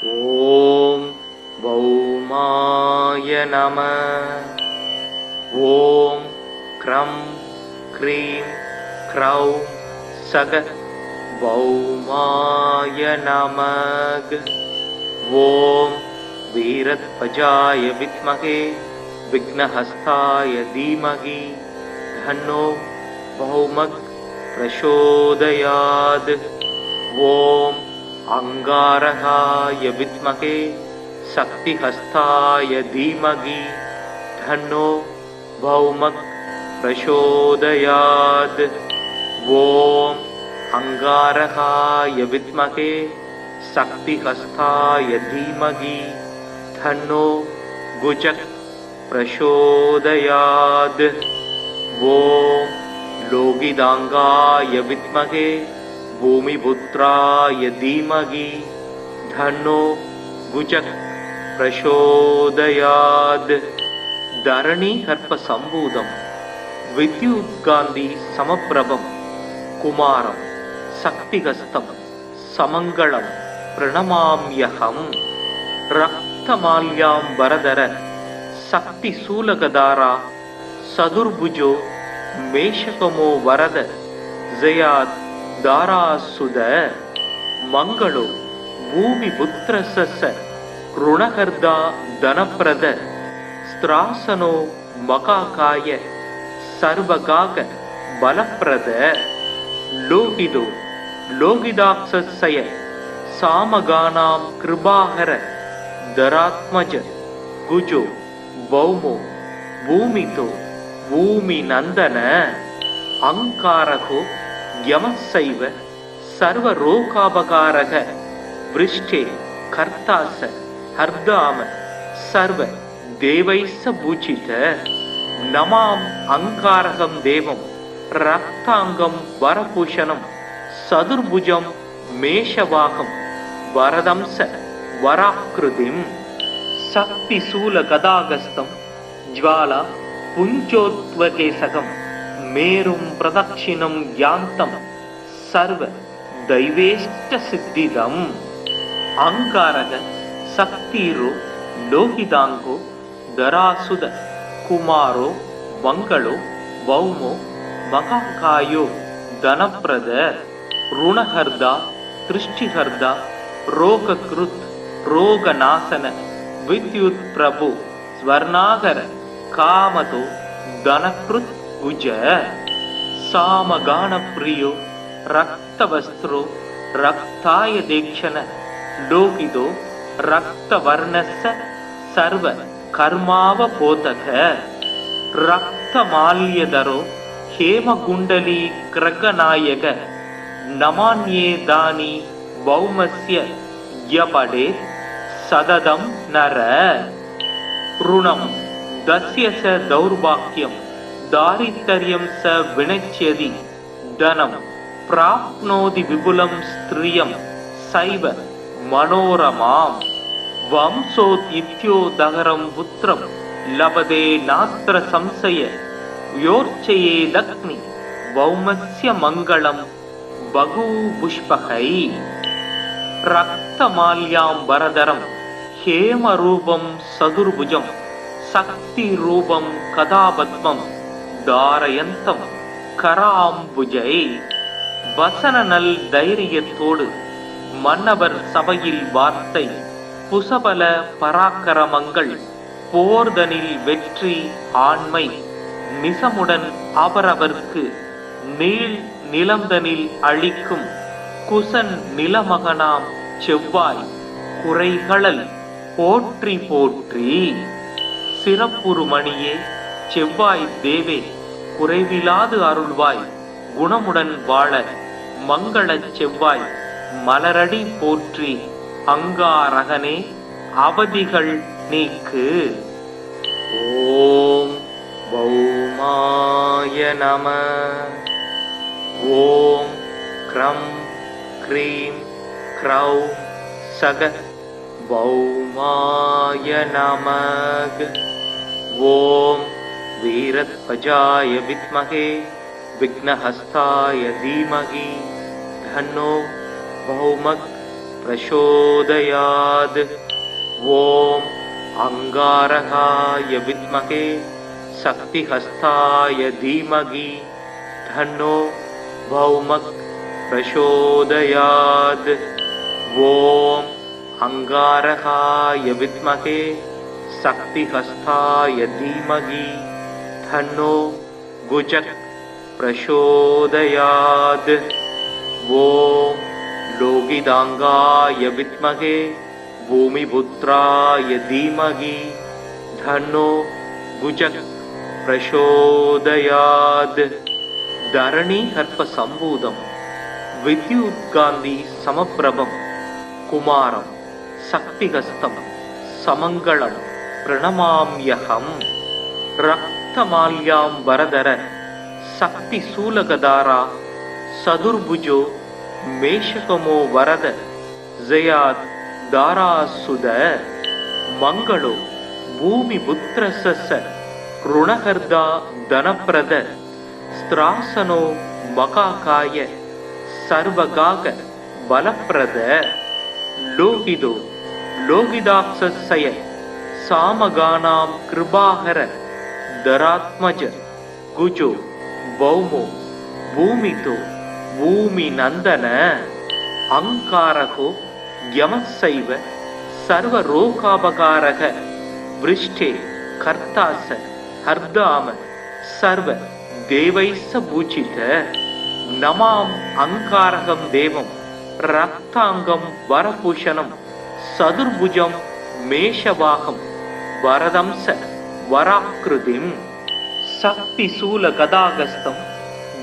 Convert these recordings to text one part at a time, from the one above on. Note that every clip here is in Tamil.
ஓம் பௌமாய நம. ஓம் க்ரம் க்ரீம் க்ரௌம் சக பௌமாய நமக. ஓம் வீரத்வஜாய வித்மகே விக்னஹஸ்தாய தீமகி தன்னோ பௌமக் பிரசோதயாத். ஓம் அங்காரகாய வித்மகே சக்திஹஸ்தாய தீமகி தன்னோ பௌமக் பிரசோதயாத். ஓம் அங்காரகாய வித்மகே சக்திஹஸ்தாய தீமகி தன்னோ குஜக் பிரசோதயாத். ஓம் லோகிதாங்காய வித்மகே பூமிபுத்ராய தீமகி தன்னோ குஜக் பிரசோதயாத். தரணி கர்ப்ப சம்பூதம் வித்யுத்காந்தி சமப்பிரபம் குமாரம் சக்திகஸ்தம் சமங்களம் பிரணமாம்யகம். ரக்தமால்யாம்பரதர சக்தி சூலகதாரா சதுர்புஜோ மேஷகமோ வரத ஜயாத் தாராசுத. மங்களோ பூமி புத்திரச ருணகர்தா தனப்பிரத ஸ்திராசனோ மகாகாய சர்வகாக பலப்பிரத. லோகிதோ லோகிதாக்ஷய சாமகானாம் கிருபாகர தராத்மஜ குஜோ பௌமோ பூமிதோ பூமி நந்தன. அங்காரகோ யமசைவ சர்வரோகாபகாரக விருஷ்டே கர்த்தாச ஹர்தாம சர்வ தேவைஸ்ஸ பூஜித. நமாம் அங்காரகம் தேவம் ரக்தாங்கம் வரபூஷணம் சதுர்புஜம் மேஷவாகம் வரதம்ச வராக்ருதிம். சக்தி சூல கதாகஸ்தம் ஜ்வாலா புஞ்சோத்வகேசகம் மேரும் பிரதக்ஷிணம் யாந்தம் சர்வ தைவேஷ்ட சித்திதம். அங்காரக சக்திரோ லோகிதாங்கோ தராசுத குமாரோ மங்களோ பௌமோ மகாகாயோ தனப்பிரத ருணஹர்தா திருஷ்டிஹர்தா ரோகக்ருத் ரோகநாசன வித்யுத் பிரபு ஸ்வர்ணாகர காமதோ தனக்ருத் குஜ. சாமகான பிரியோ ரக்தவஸ்திரோ ரக்தாய தேக்ஷண லோகிதோ ரக்தவர்ணஸ்ஸ சர்வ கர்மாவபோதக. ரக்தமால்யதரோ ஹேமகுண்டலீ கிரகநாயக நமான்யேதானி பௌமஸ்ய யபடே சததம் நர. ருணம் தஸ்ய ச தௌர்பாக்யம் தாரித்தர்யம் ச வினச்யதி தனம் பிராப்னோதி விபுலம் ஸ்திரியம் சைவ மனோரமாம். வம்சோத் இத்யோதகரம் புத்திரம் லபதே நாத்ர சம்சய யோர்ச்சயேதக்னி பௌமஸ்ய மங்களம் பகூபுஷ்பகை. ரக்தமால்யாம்பரதரம் ஹேமரூபம் சதுர்புஜம் சக்தி ரூபம் கதாபத்மம் தாரயந்தம் கராம்புஜை. வசன நல் தைரியத்தோடு மன்னவர் சபையில் வார்த்தை புசபல பராக்கிரமங்கள் போர்தனில் வெற்றி ஆண்மை நிசமுடன் அவரவர்க்கு நீள் நிலந்தனில் அளிக்கும் குசன் நிலமகனாம் செவ்வாய் குறைகளல் போற்றி போற்றி. சிறப்புறுமணியே செவ்வாய் தேவே குறைவிலாது அருள்வாய் குணமுடன் வாழ மங்களச் செவ்வாய் மலரடி போற்றி. அங்காரகனே அவதிகள் நீக்கு. ஓம் பௌமாய நம. ஓம் க்ரம் க்ரீம் க்ரௌம் சக பௌமாய நமக. ஓம் வீரத்வஜாய வித்மகே விக்னஹஸ்தாய தீமகி தன்னோ பௌமக் प्रचोदयात्। ॐ अंगारकाय विद्महे शक्तिहस्ताय धीमहि तन्नो भौमः प्रचोदयात्। ॐ अंगारकाय विद्महे शक्तिहस्ताय धीमहि तन्नो गुजः प्रचोदयात्। ॐ लोहितांगाय विद्महे भूमिपुत्राय धीमहि तन्नो गुजः प्रचोदयात्। धरणीगर्भ सम्भूतं विद्युत्कान्ति समप्रभं कुमारं शक्तिहस्तं समङ्गलं प्रणमाम्यहम्। रक्तमाल्याम्बरधर शक्तिशूलगधारा सदुर्भुजो मेषकमो वरद जयात् दारासुद मंगलो भूमिपुत्रस्य ऋणहर्दा धनप्रद स्त्रासनो मकाकाय सर्वगाग बलप्रद लोहितो लोहिताक्षस्य सामगानां कृपाहर धरात्मज गुजो भौमो भूमितो भूमिनन्दन अंकारको यमस्सैव सर्वरोगापकारः वृष्टे कर्तास हर्दाम सर्व देवैस्स पूजित। नमाम् अंकारकं देवं रक्तांगं वरभूषणं सदुर्भुजं मेषवाहं वरदंस वराकृतिं शक्तिशूलगदागस्तं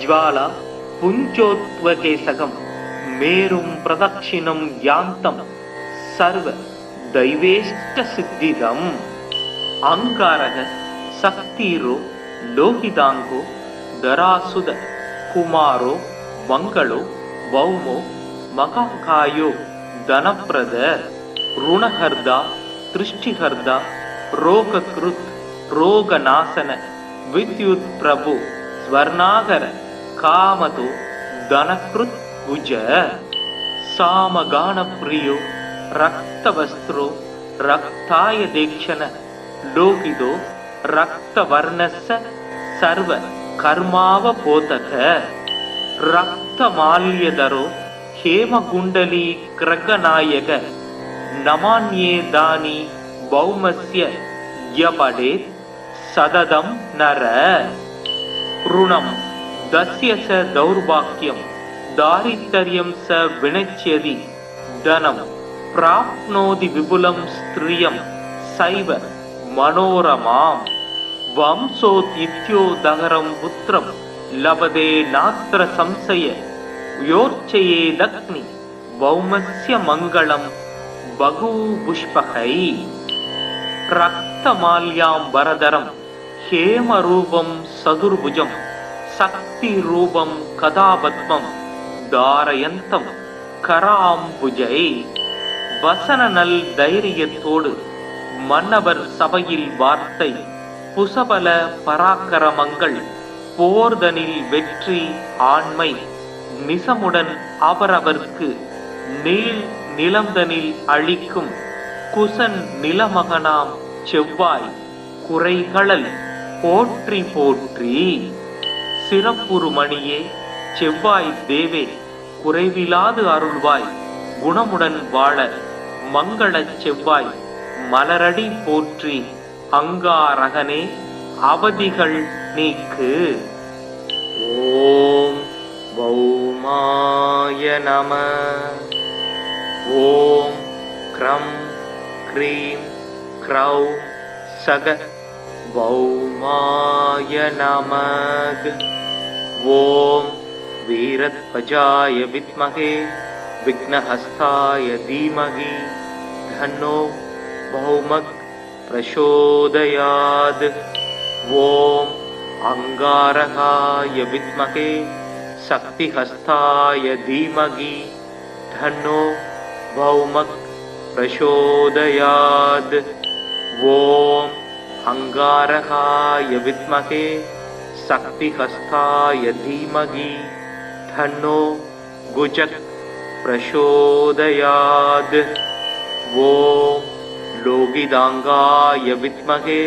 ज्वाला पुञ्जोत्वकेशकं मेरुं प्रदक्षिणं यान्तं सर्व दैवेष्टसिद्धिदम्। अंगारः शक्तिरो लोहितांगो धरासुद कुमारो मंगलो भौमो मकाकायो धनप्रद ऋणहर्दा दृष्टिहर्दा रोगकृत् रोगनाशन विद्युत् प्रभु स्वर्णागर कामतो धनकृत् भुज। सामगान प्रियो रक्तवस्त्रो रक्ताय देक्षण लोहितो रक्तवर्णस्य सर्व कर्मावबोधक रक्तमाल्यधरो हेमकुण्डली क्रगनायक नमान्ये दानि भौमस्य यपडेत् सददं नर। ऋणं दस्य स दौर्भाग्यं दारिद्र्यं स विनश्यति धनं प्राप्नोति विपुलं स्त्रियं सैव मनोरमाम्। वंशोदित्योदहरं पुत्रं लभते नात्र संशय योर्चयेदग्नि भौमस्य मङ्गलं बहुपुष्पकै। रक्तमाल्याम्बरधरं हेमरूपं सदुर्भुजं शक्तिरूपं कदापद्मं धारयन्तं कराम्बुजै। வசனநல் தைரியத்தோடு மன்னவர் சபையில் வார்த்தை புசபல பராக்கிரமங்கள் போர்தனில் வெற்றி ஆண்மை நிசமுடன் அவரவர்க்கு நீள் நிலந்தனில் அளிக்கும் குசன் நிலமகனாம் செவ்வாய் குறைகளல் போற்றி போற்றி। சிறப்புறுமணியே செவ்வாய் தேவே குறைவிலாது அருள்வாய் குணமுடன் வாழ மங்களச் செவ்வாய் மலரடி போற்றி அங்காரகனே அவதிகள் நீக்கு। ஓம் பௌமாய நம। ஓம் க்ரம் க்ரீம் க்ரௌம் சக பௌமாய நமக। ஓம் வீரத்வஜாய வித்மஹே विघ्नहस्ताय धीमहि तन्नो भौमः प्रचोदयात्। ॐ अंगारकाय विद्महे शक्तिहस्ताय धीमहि तन्नो भौमः प्रचोदयात्। ॐ अंगारकाय विद्महे शक्तिहस्ताय धीमहि तन्नो गुजः प्रचोदयात्। ॐ लोगिदाङ्गाय विद्महे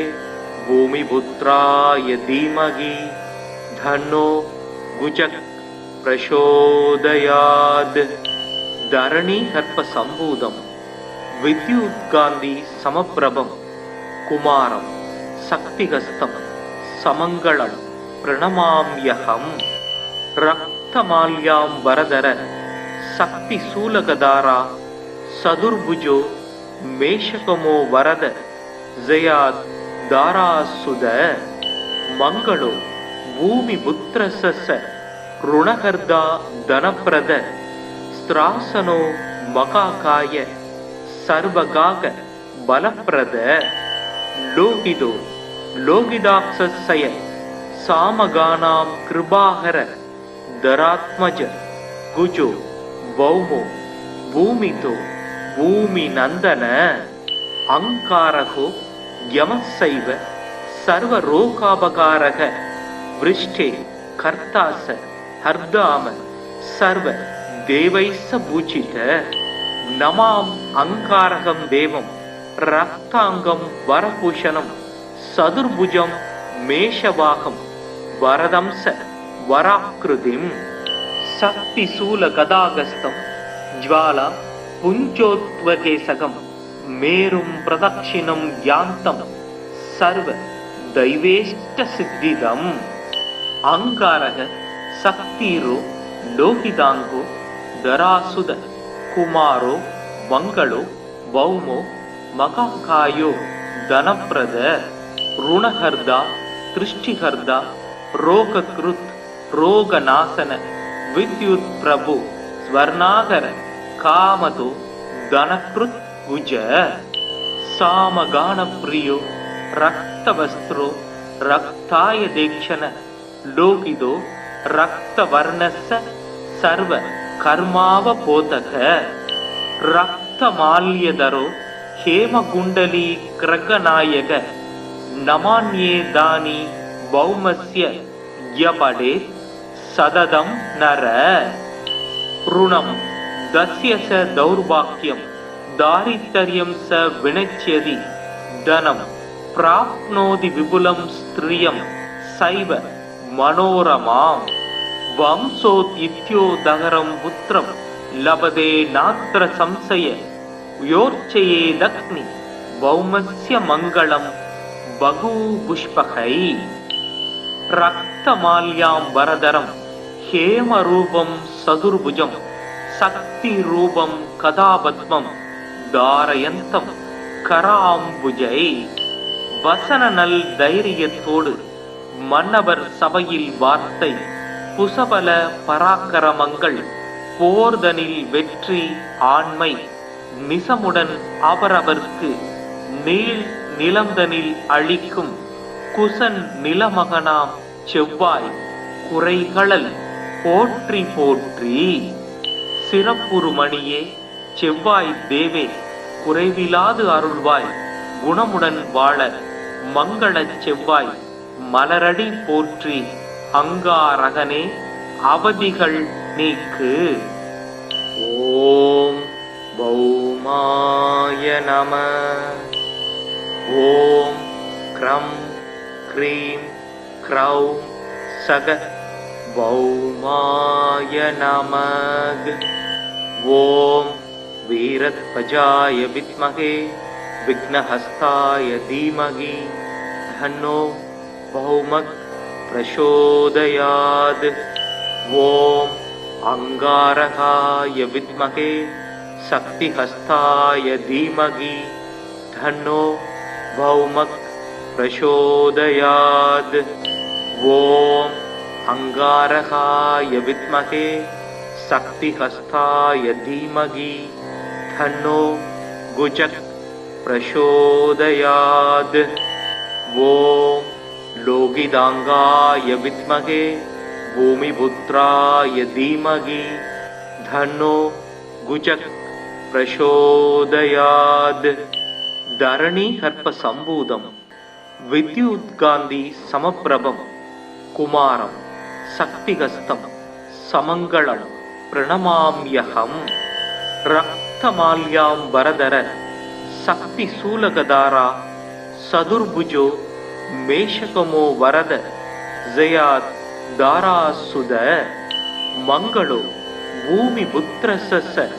भूमिपुत्राय धीमहि धन्नो गुजः प्रचोदयात्। धरणी सर्पसम्भूतं विद्युत्कान्ति समप्रभं कुमारं शक्तिहस्तं समङ्गलं प्रणमाम्यहम्। रक्तमाल्याम्बरधर शक्तिशूलगधारा सदुर्भुजो मेषकमो वरद जयात् दारासुद मङ्गलो भूमिपुत्रस्य ऋणहर्ता धनप्रद स्त्रासनो मकाकाय सर्वगाग बलप्रद लोहितो लोहिताक्षस्य सामगानां कृपाहर धरात्मज गुजो भौमो भूमितो भूमिनन्दन अङ्कारको यमस्सैव सर्वरोगापकारः वृष्टे कर्तास हर्दाम सर्व देवैस्स पूजित नमाम् अङ्कारकं देवं रक्ताङ्गं वरभूषणं सदुर्भुजं मेषवाहं वरदंस वराकृतिं शक्तिशूलगदागस्तं ज्वाला पुञ्जोत्वकेशकं मेरुं प्रदक्षिणं यान्तं सर्व दैवेष्टसिद्धिदम्। अङ्कारः शक्तिरो लोहिताङ्गो धरासुद कुमारो मङ्गलो भौमो मकाकायो धनप्रद ऋणहर्ता दृष्टिहर्ता रोगकृत् रोगनाशन विद्युत्प्रभु स्वर्णागर कामतो धनकृत् भुज सामगानप्रियो रक्तवस्त्रो रक्ताय दीक्षण लोहितो रक्तवर्णस्य सर्व कर्मावबोधक रक्तमाल्यधरो हेमकुण्डली ग्रगनायक नमान्ये दानि भौमस्य यपडेत् सततं नर ऋणं दस्य स दौर्भाग्यं दारिद्र्यं स विनश्यति धनं प्राप्नोति विपुलं स्त्रियं सैव मनोरमाम् वंशोदित्योदहरं पुत्रं लभते नात्र संशय योर्चयेदग्नि भौमस्य मङ्गलं बहुपुष्पकै रक्तमाल्याम्बरधरं हेमरूपं सदुर्भुजं शक्तिरूपं कदापद्मं धारयन्तं कराम्बुजै வசனநல் தைரியத்தோடு மன்னவர் சபையில் வார்த்தை புசபல பராக்கிரமங்கள் போர்தனில் வெற்றி ஆண்மை நிசமுடன் அவரவர்க்கு நீள் நிலந்தனில் அளிக்கும் குசன் நிலமகனாம் செவ்வாய் குறைகளல் போற்றி போற்றி சிறப்புறுமணியே செவ்வாய் தேவே குறைவிலாது அருள்வாய் குணமுடன் வாழ மங்களச் செவ்வாய் மலரடி போற்றி அங்காரகனே அவதிகள் நீக்கு. ஓம் பௌமாய நம. ஓம் க்ரம் க்ரீம் க்ரௌம் சக பௌமாய நமக. ஓம் வீரத்வஜாய வித்மகே विघ्नहस्ताय धीमहि धन्नो भौमः प्रचोदयात्. ॐ अंगारकाय विद्महे शक्तिहस्ताय धीमहि धन्नो भौमः प्रचोदयात्. ॐ अंगारकाय विद्महे शक्तिहस्ताय धीमहि धन्नो गुजः प्रचोदयात्. ॐ लोगिदाङ्गाय विद्महे भूमिपुत्राय धीमहि धन्नो गुजः प्रचोदयात्. धरणी सर्पसम्भूतं विद्युत्कान्ति समप्रभं कुमारं शक्तिहस्तं समङ्गलं प्रणमाम्यहम् रक्तमाल्यां वरदर शक्तिशूलगदारा सदुर्भुजो मेषकमो वरद जयात् दारासुद मंगलो भूमिपुत्रस्य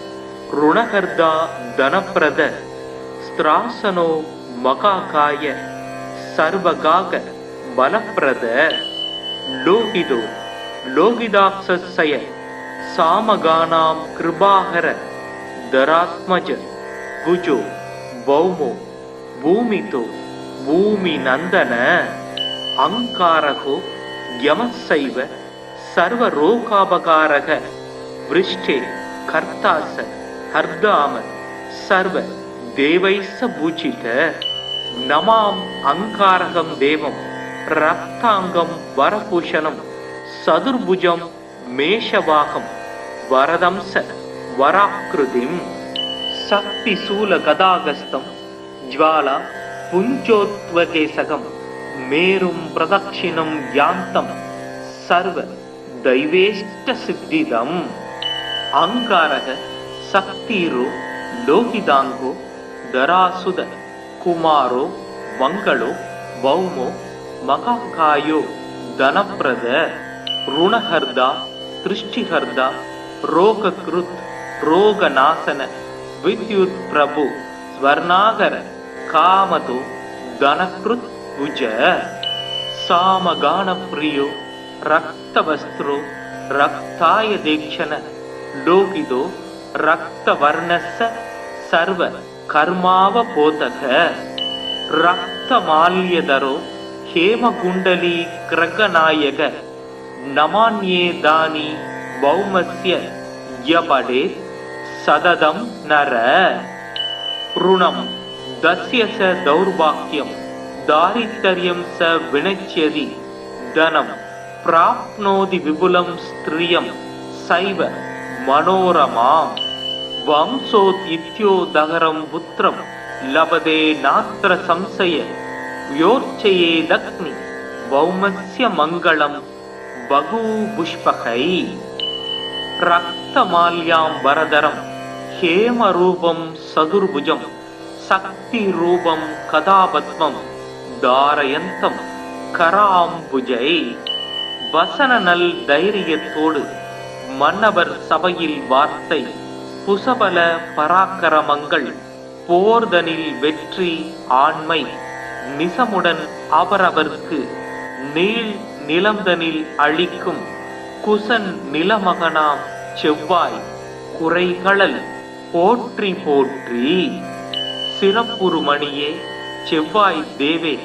ऋणहर्दा धनप्रद स्त्रासनो मकाकाय सर्वगाग बलप्रद लोहितो लोहिताक्षस्य सामगानां कृपाहर धरात्मज गुजो भौमो भूमितो भूमिनन्दन अंकारको यमस्सैव सर्वरोगापकारः वृष्टे कर्तास हर्दाम सर्व देवैस्स पूजित नमाम अंकारकं देवं रक्तांगं वरभूषणं सदुर्भुजं मेषवाहं वरदंस वराकृतिं शक्तिशूलगदागस्तं ज्वाला पुञ्जोत्वकेशकं मेरुं प्रदक्षिणं यान्तं सर्व दैवेष्टसिद्धिदम् अंकारः शक्तिरो लोहितांगो धरासुद कुमारो मंगलो भौमो मकाकायो धनप्रद ऋणहर्दा दृष्टिहर्दा रोगकृत् रोगनाशन विद्युत् प्रभु स्वर्णागर कामतो धनकृत् भुज सामगान प्रियो रक्तवस्त्रो रक्ताय दीक्षण लोहितो रक्तवर्णस्य सर्व कर्मावबोधक रक्तमाल्यधरो हेमकुण्डली क्रगनायक नमान्ये दानी भौमस्य यपडे सददं नर ऋणं दस्य स दौर्भाग्यं दारिद्र्यं स विनच्यति धनं प्राप्नोति विपुलं स्त्रियं सैव मनोरमां वंशोदित्योदहरं पुत्रं लभते नात्र संशय व्योर्चयेदग्नि भौमस्य मङ्गलं बहुपुष्पकै रक्तमाल्यां वरदरं हेमरूपं सदुर्भुजं शक्तिरूपं कदापद्मं धारयन्तं कराम्बुजै வசனநல் தைரியத்தோடு மன்னவர் சபையில் வார்த்தை புசபல பராக்கிரமங்கள் போர்தனில் வெற்றி ஆண்மை நிசமுடன் அவரவர்க்கு நீள் நிலந்தனில் அளிக்கும் குசன் நிலமகனாம் செவ்வாய் குறைகளல் போற்றி போற்றி சிறப்புறு மணியே செவ்வாய் தேவே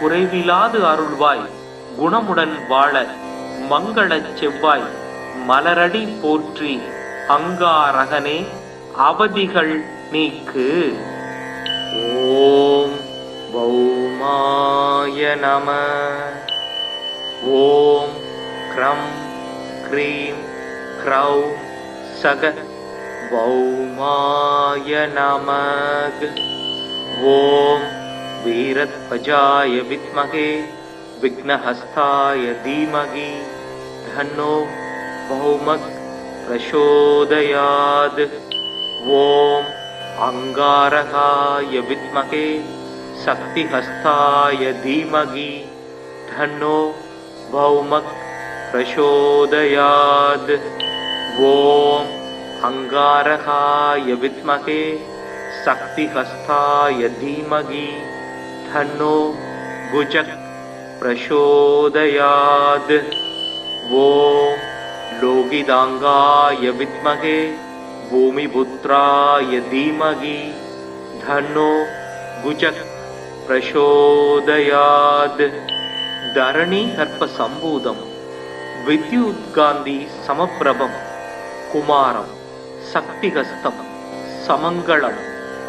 குறைவிலாது அருள்வாய் குணமுடன் வாழ மங்களச் செவ்வாய் மலரடி போற்றி அங்காரகனே அவதிகள் நீக்கு. ஓம் பௌமாய நம. ஓம் க்ரம் க்ரீம் க்ரௌம் சக பௌமாய நமக. ஓம் வீரத்வஜாய வித்மகே विघ्नहस्ताय धीमहि धन्नो भौमः प्रचोदयात्. ओम अंगारकाय विद्महे शक्तिहस्ताय धीमहि धन्नो भौमः प्रचोदयात्. ओम अंगारकाय विद्महे शक्तिहस्ताय धीमहि धन्नो भुजः प्रचोदयात्. ओम लोहितांगाय विद्महे भूमिपुत्राय धीमहि धन्नो भुजः प्रचोदयात्. धरणी हर्प संभूतं विद्युत्कान्ति समप्रभं कुमारं शक्तिहस्तं समङ्गलं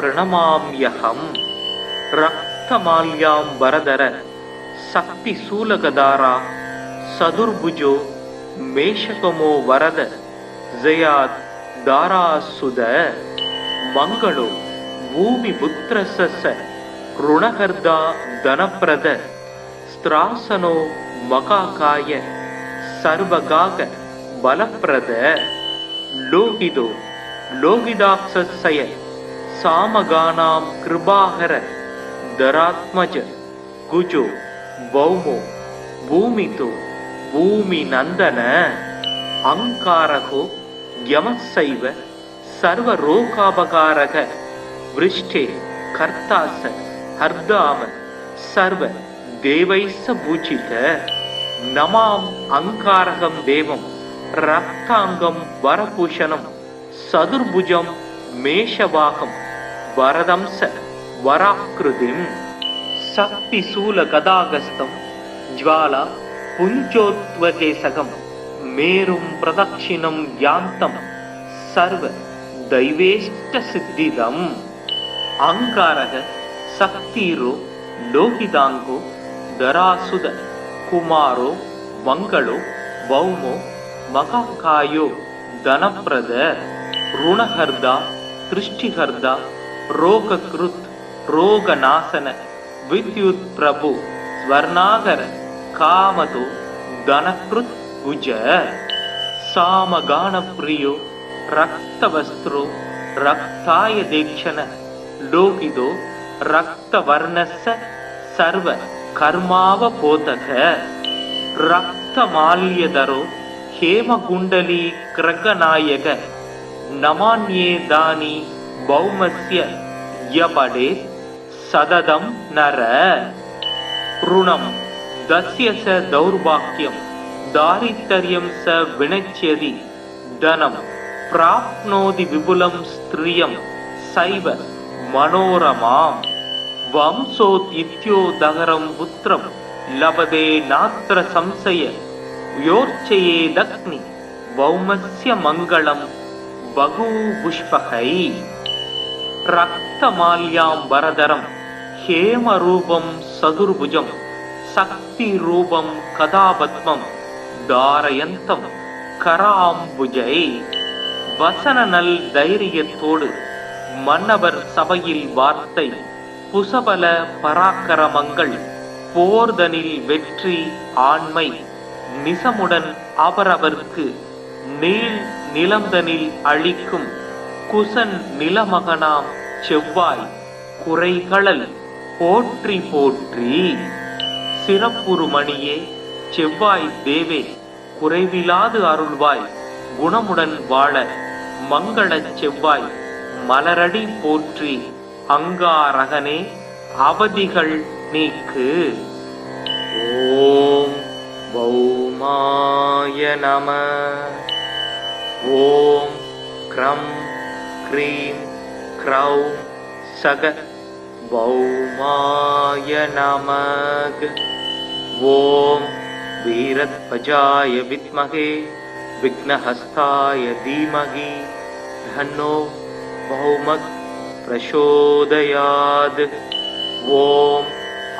प्रणमाम्यहम्. रक्तमाल्यां वरदर शक्तिशूलगदारा सदुर्भुजो मेषकमो वरद जयात् दारासुद मंगलो भूमिपुत्रस्य ऋणहर्दा धनप्रद स्त्रासनो मकाकाय सर्वगाग बलप्रद लोहितो लोहिदाक्षस्य सामगानां कृपाकर दरात्मज गुजो भौमो भूमितो भूमिनन्दन अंकारको यमस्सैव सर्वरोगापकारक वृष्टे कर्तास हर्दाम सर्व देवैस्स पूजित नमाम अंकारकं देवं रक्तांगं वरभूषणं सदुर्भुजं मेषवाहं वरदंस वराकृतिं शक्तिशूलगदागस्तं ज्वाला पुञ्जोत्वकेशकं मेरुं प्रदक्षिणं यान्तं सर्व दैवेष्टसिद्धिदम् अंकारः शक्तिरो लोहितांगो दरासुद कुमारो मंगलो भौमो महाकायो धनप्रद ऋणहर्दा दृष्टिहर्दा रोगकृत् रोगनाशन विद्युत् प्रभु स्वर्णागर कामतो धनकृत् भुज सामगान प्रियो रक्तवस्त्रो रक्ताय दीक्षण लोहितो रक्तवर्णस्य सर्व कर्मावबोधक रक्तमाल्यधरो हेमकुण्डली क्रगनायक नमान्ये दानि भौमस्य यपडे सददं नर ऋणं दस्य स दौर्भाग्यं दारिद्र्यं स विनश्यति धनं प्राप्नोति विपुलं स्त्रियं सैव मनोरमाम् वंशोदित्योदगरं पुत्रं लभते नात्र संशय योर्चयेदग्नि भौमस्य मङ्गलं बहुपुष्पकै रक्तमाल्याम्बरधरं हेमरूपं सदुर्भुजं शक्तिरूपं कदापद्मं धारयन्तं कराम्बुजै வசனநல் தைரியத்தோடு மன்னவர் சபையில் வார்த்தை புசபல பராக்கிரமங்கள் போர்தனில் வெற்றி ஆண்மை நிசமுடன் அவரவர்க்கு நீள் நிலந்தனில் அளிக்கும் குசன் நிலமகனாம் செவ்வாய் குறைகளல் போற்றி போற்றி சிறப்புறுமணியே செவ்வாய் தேவே குறைவிலாது அருள்வாய் குணமுடன் வாழ மங்களச் செவ்வாய் மலரடி போற்றி அங்காரகனே அவதிகள் நீக்கு. ஓம் பௌமாய நம. ஓம் க்ரம் க்ரீம் க்ரௌம் சக பௌமாய நமக. ஓம் வீரத்வஜாய வித்மகே विघ्नहस्ताय धीमहि धन्नो भौमः प्रचोदयात्. ओम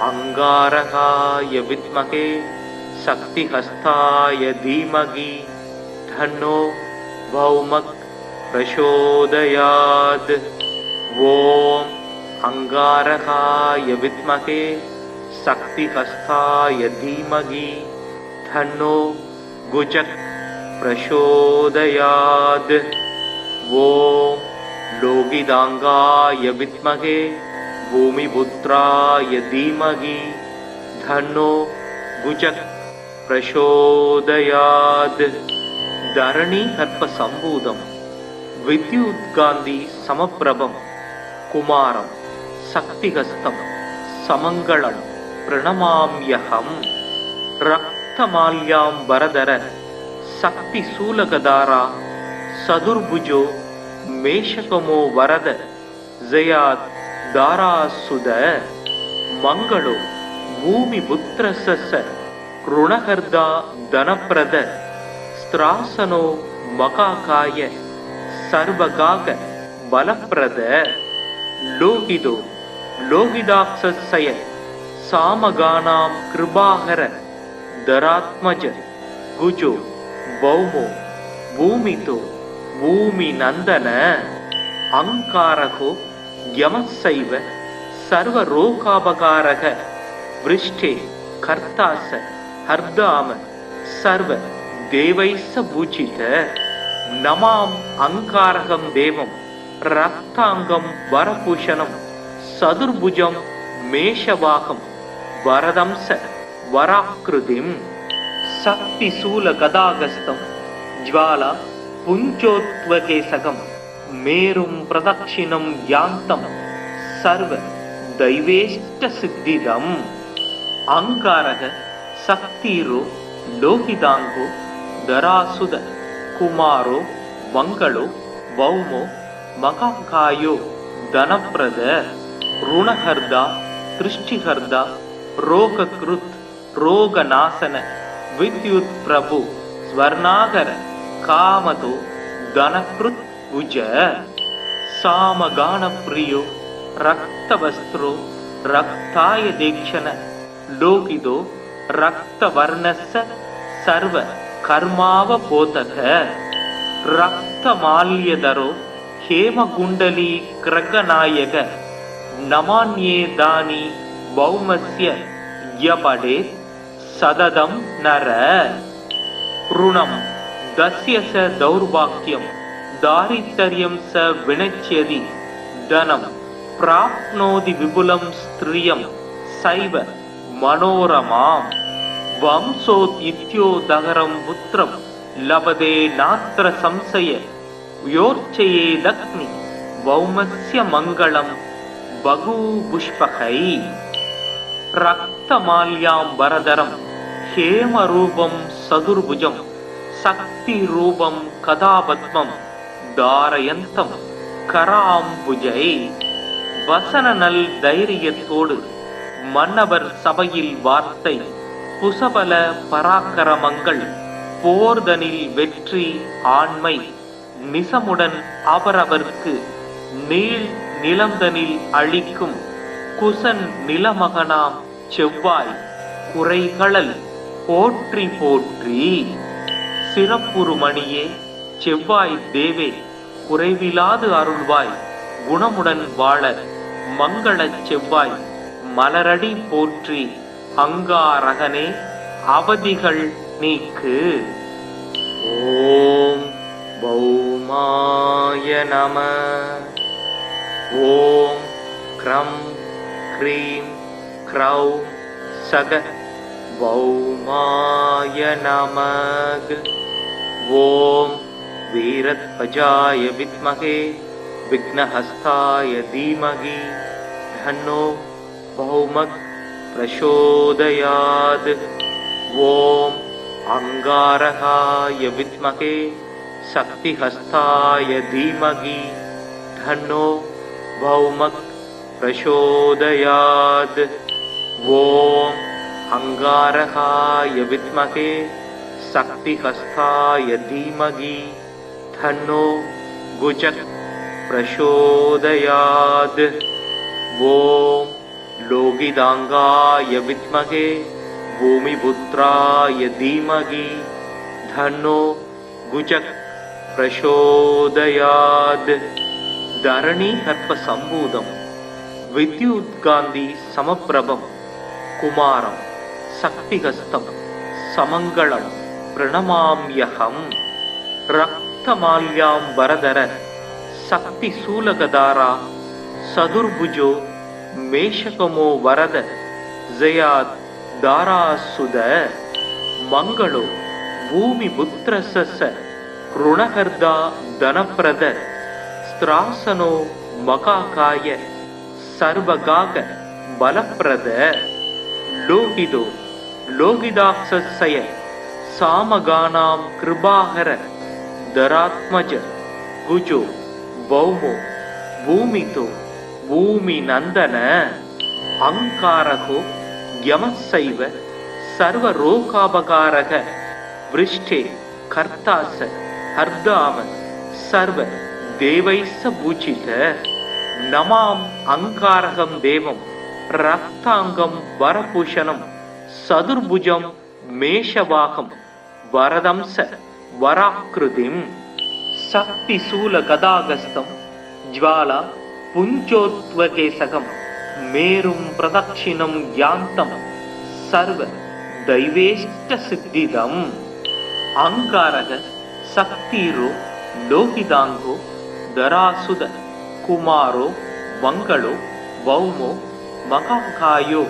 अंगारकाय विद्महे शक्तिहस्ताय धीमहि धन्नो भौमः प्रचोदयात्. ओम अंगारकाय विद्महे शक्तिहस्ताय धीमहि धन्नो गुजः प्रचोदयात्. ओम लोहितांगाय विद्महे भूमिपुत्राय धीमहि धन्नो गुजः प्रचोदयात्. धरणी कर्प संभूतं विद्युत्कान्ति समप्रभं कुमारं शक्तिहस्तं समङ्गलं प्रणमाम्यहम्. रक्तमाल्याम्बरधर शक्तिशूलगदारा सदुर्भुजो मेषकमो वरद जयात् दारासुद मंगलो भूमिपुत्रस्य ऋणहर्दा धनप्रद स्त्रासनो मकाकाय सर्वगाग बलप्रद. लोहितो लोहिदाक्षस्य सामगानां कृपाकर दरात्मज गुजो भौमो भूमितो भूमिनन्दन अंकारको यमस्सैव सर्वरोगापकारक वृष्टे कर्तास हर्दाम सर्व देवैस्स पूजित நமாம் அங்காரகம் தேவம் ரக்தாங்கம் வரபூஷணம் சதுர்புஜம் மேஷவாகம் வரதம்ச வராக்கிருதிம் சக்தி சூல கதாகஸ்தம் ஜ்வாலா புஞ்சோத்வகேசகம் மேரும் பிரதக்ஷிணம் யாந்தம் சர்வ தைவேஷ்ட சித்திதம் அங்காரக சக்திரோ லோகிதாங்கோ தராசுத குமாரோ மங்களோ வௌமோ மகாகாயோ தனப்பிரத ருணஹர்தா திருஷ்டிஹர்தா ரோகக்ருத் ரோகநாசன வித்யுத் பிரபு ஸ்வர்ணாகர காமதோ தனக்ருத் புஜ சாமகான பிரியோ ரக்தவஸ்திரோ ரக்தாய தேக்ஷண லோகிதோ ரக்தவர்ணஸ்ஸ சர்வ கர்மாவ போதக ரக்தமால்யதரோ ஹேமகுண்டலி கிரகநாயக நமான்யேதானி பௌமஸ்ய யபடே சததம் நர ருணம் தஸ்ய ச தௌர்பாக்யம் தாரித்தர்யம் ச வினச்யதி தனம் பிராப்னோதி விபுலம் ஸ்திரியம் சைவ மனோரமாம் வம்சோத் இத்யோதகரம் புத்திரம் லபதே நாத்திர சம்சய யோர்ச்சயேதக்னி வௌமஸ்ய மங்களம் பகூபுஷ்பகை ரக்தமால்யாம் வரதரம் ஹேமரூபம் சதுர்புஜம் சக்தி ரூபம் கதாபத்மம் தாரயந்தம் கராம்புஜை வசன நல் தைரியத்தோடு மன்னவர் சபையில் வார்த்தை புசபல பராக்கிரமங்கள் போர்தனில் வெற்றி ஆண்மை நிசமுடன் அவரவர்க்கு நீள் நிலந்தனில் அழிக்கும் குசன் நிலமகனாம் செவ்வாய் குறைகளல் போற்றி போற்றி சிறப்புறுமணியே செவ்வாய் தேவே குறைவிலாது அருள்வாய் குணமுடன் வாழ மங்களச் செவ்வாய் மலரடி போற்றி அங்காரகனே அவதிகள் நீக்கு. ஓம் பௌமாய நம. ஓம் க்ரம் க்ரீம் க்ரௌம் சக பௌமாய நமக. ஓம் வீரத்வஜாய வித்மகே விக்னஹஸ்தாய தீமகி தன்னோ பௌமக் பிரசோதயாத். ஓம் அங்காரகாய வித்மகே சக்திஹஸ்தாய தீமகி தன்னோ பௌமக் பிரசோதயாத். ஓம் அங்காரகாய வித்மகே சக்திஹஸ்தாய தீமகி தன்னோ குஜக் பிரசோதயாத். ஓம் லோகிதாங்காய வித்மகே பூமிபுத்ராய தீமகி தன்னோ குஜக் பிரசோதயாத். தரணி கற்ப சம்பூதம் வித்யுத்காந்தி சமப்பிரபம் குமாரம் சக்திஹஸ்தம் சமங்களம் பிரணமாம்யகம். ரக்தமால்யாம் வரதர சக்தி சூலகதாரா சதுர்புஜோ மேஷகமோ வரத ஜயாத் தாராசுத. மங்களோ பூமி புத்திரச ருணகர்தா தனப்பிரத ஸ்திராசனோ மகாகாய சர்வகாக பலப்பிரத. லோகிதோ லோகிதாக்ஷய சாமகானாம் கிருபாகர தராத்மஜ குஜோ பௌமோ பூமிதோ பூமி நந்தன. அங்காரகோ யமசைவ சர்வரோகாபகாரக விருஷ்டே கர்த்தாச ஹர்தாம சர்வ தேவைஸ்ஸ பூஜித. நமாம் அங்காரகம் தேவம் ரக்தாங்கம் வரபூஷணம் சதுர்புஜம் மேஷவாகம் வரதம்ச வராக்கிருதிம். சக்தி சூல கதாகஸ்தம் ஜ்வாலா புஞ்சோத்வகேசகம் மேரும் பிரதக்ஷிணம் யாந்தம் சர்வ தைவேஷ்ட சித்திதம். அங்காரக சக்திரோ ಲೋಹಿತಾಂಗೋ ದರಾಸುದ ಕುಮಾರೋ ಮಂಗಳೋ ಭೌಮೋ ಮಹಾಕಾಯೋ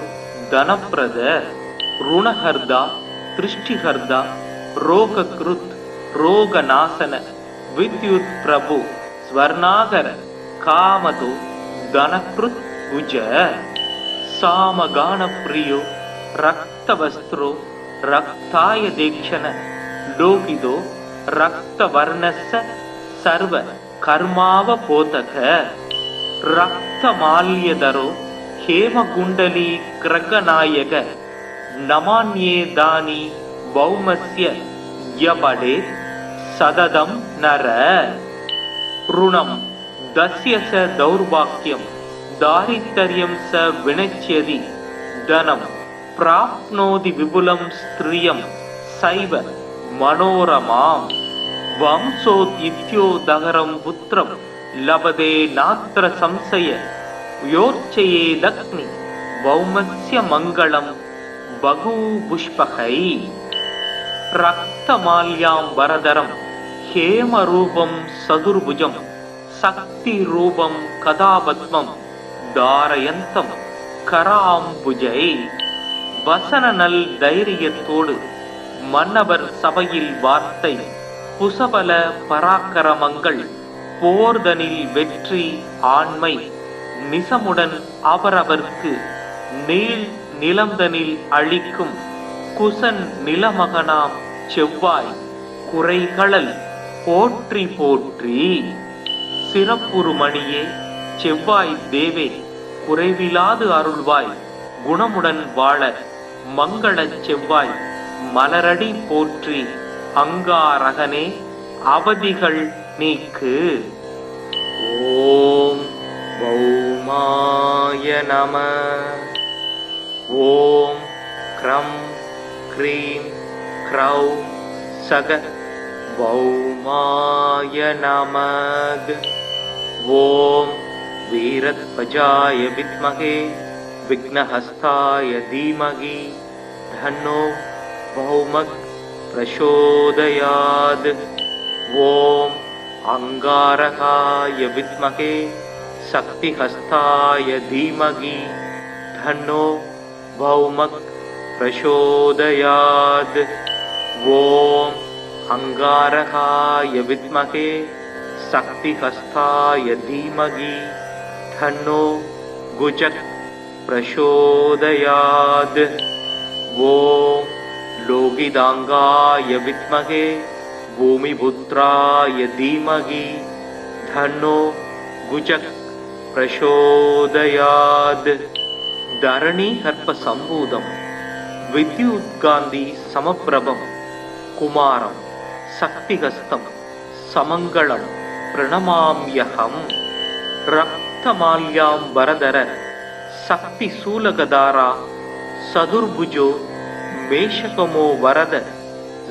ಧನಪ್ರದ ಋಣಹರ್ದ ದೃಷ್ಟಿಹರ್ದ ರೋಗಕೃತ್ ರೋಗನಾಶನ ವಿದ್ಯುತ್ ಪ್ರಭು ಸ್ವರ್ಣಾಗರ ಕಾಮದು ಧನಕೃತ್ ಭುಜ ಸಾಮಗಾನ ಪ್ರಿಯೋ ರಕ್ತವಸ್ತ್ರೋ ರಕ್ತಾಯ ದೇಕ್ಷಣ ಲೋಹಿತೋ ರಕ್ತವರ್ಣಸ್ಸ ಸರ್ವ ಕರ್ಮಾವಬೋಧಕ ರಕ್ತಮಾಲ್ಯದರೋ ಹೇಮಗುಂಡಲಿ ಕ್ರಗನಾಯಕ ನಮಾನ್ಯೇದಾನಿ ಭೌಮಸ್ಯ ಯವಡೆ ಸದದಂ ನರ ಋಣಂ ದಸ್ಯ ಸ ದೌರ್ಭಾಗ್ಯಂ ದಾರಿದ್ರ್ಯಂ ಸ ವಿನಚ್ಯದಿ ಧನಂ ಪ್ರಾಪ್ನೋದಿ ವಿಪುಲಂ ಸ್ತ್ರಿಯಂ ಸೈವ ಮನೋರಮಾಂ ವಂಶೋದ್ಯಿತ್ಯೋದಹರಂ ಪುತ್ರಂ ಲಭತೆ ನಾತ್ರ ಸಂಶಯ ಯೋರ್ಚಯೇದಗ್ನಿ ಭೌಮಸ್ಯ ಮಂಗಳಂ ಬಗೂಪುಷ್ಪಕೈ ರಕ್ತಮಾಲ್ಯಾಂಬರಧರಂ ಹೇಮರೂಪಂ ಸದುರ್ಭುಜಂ சக்திரூபம் கதாபத்மம் தாரயந்தம் கராம்புஜை வசன நல் தைரியத்தோடு மன்னவர் சபையில் வார்த்தை புசபல பராக்கிரமங்கள் போர்தனில் வெற்றி ஆண்மை நிசமுடன் அவரவர்க்கு நீள் நிலந்தனில் அளிக்கும் குசன் நிலமகனாம் செவ்வாய் குறைகளல் போற்றி போற்றி சிறப்புறுமணியே செவ்வாய் தேவே குறைவிலாது அருள்வாய் குணமுடன் வாழ மங்கள செவ்வாய் மலரடி போற்றி அங்காரகனே அவதிகள் நீக்கு. ஓம் பௌமாய நம. ஓம் க்ரம் க்ரீம் க்ரௌம் சக பௌமாய நமக. ஓம் வீரத்வஜாய வித்மகே விக்னஹஸ்தாய தீமகி தன்னோ பௌமக் பிரசோதயாத். ஓம் அங்காரகாய வித்மகே சக்திஹஸ்தாய தீமகி தன்னோ பௌமக் பிரசோதயாத். ஓம் அங்காரகாய வித்மகே சக்திஹஸ்தாய தீமகி தன்னோ குஜக் பிரசோதயாத். ஓம் லோகிதாங்காய வித்மகே பூமிபுத்ராய தீமகி தன்னோ குஜக் பிரசோதயாத். தரணி கர்ப்ப சம்பூதம் வித்யுத்காந்தி சமப்பிரபம் குமாரம் சக்திஹஸ்தம் சமங்களம் பிரணமாம்யஹம். ரக்தமால்யாம்பரதர சக்தி சூலகதாரா சதுர்புஜோ மேஷகமோ வரத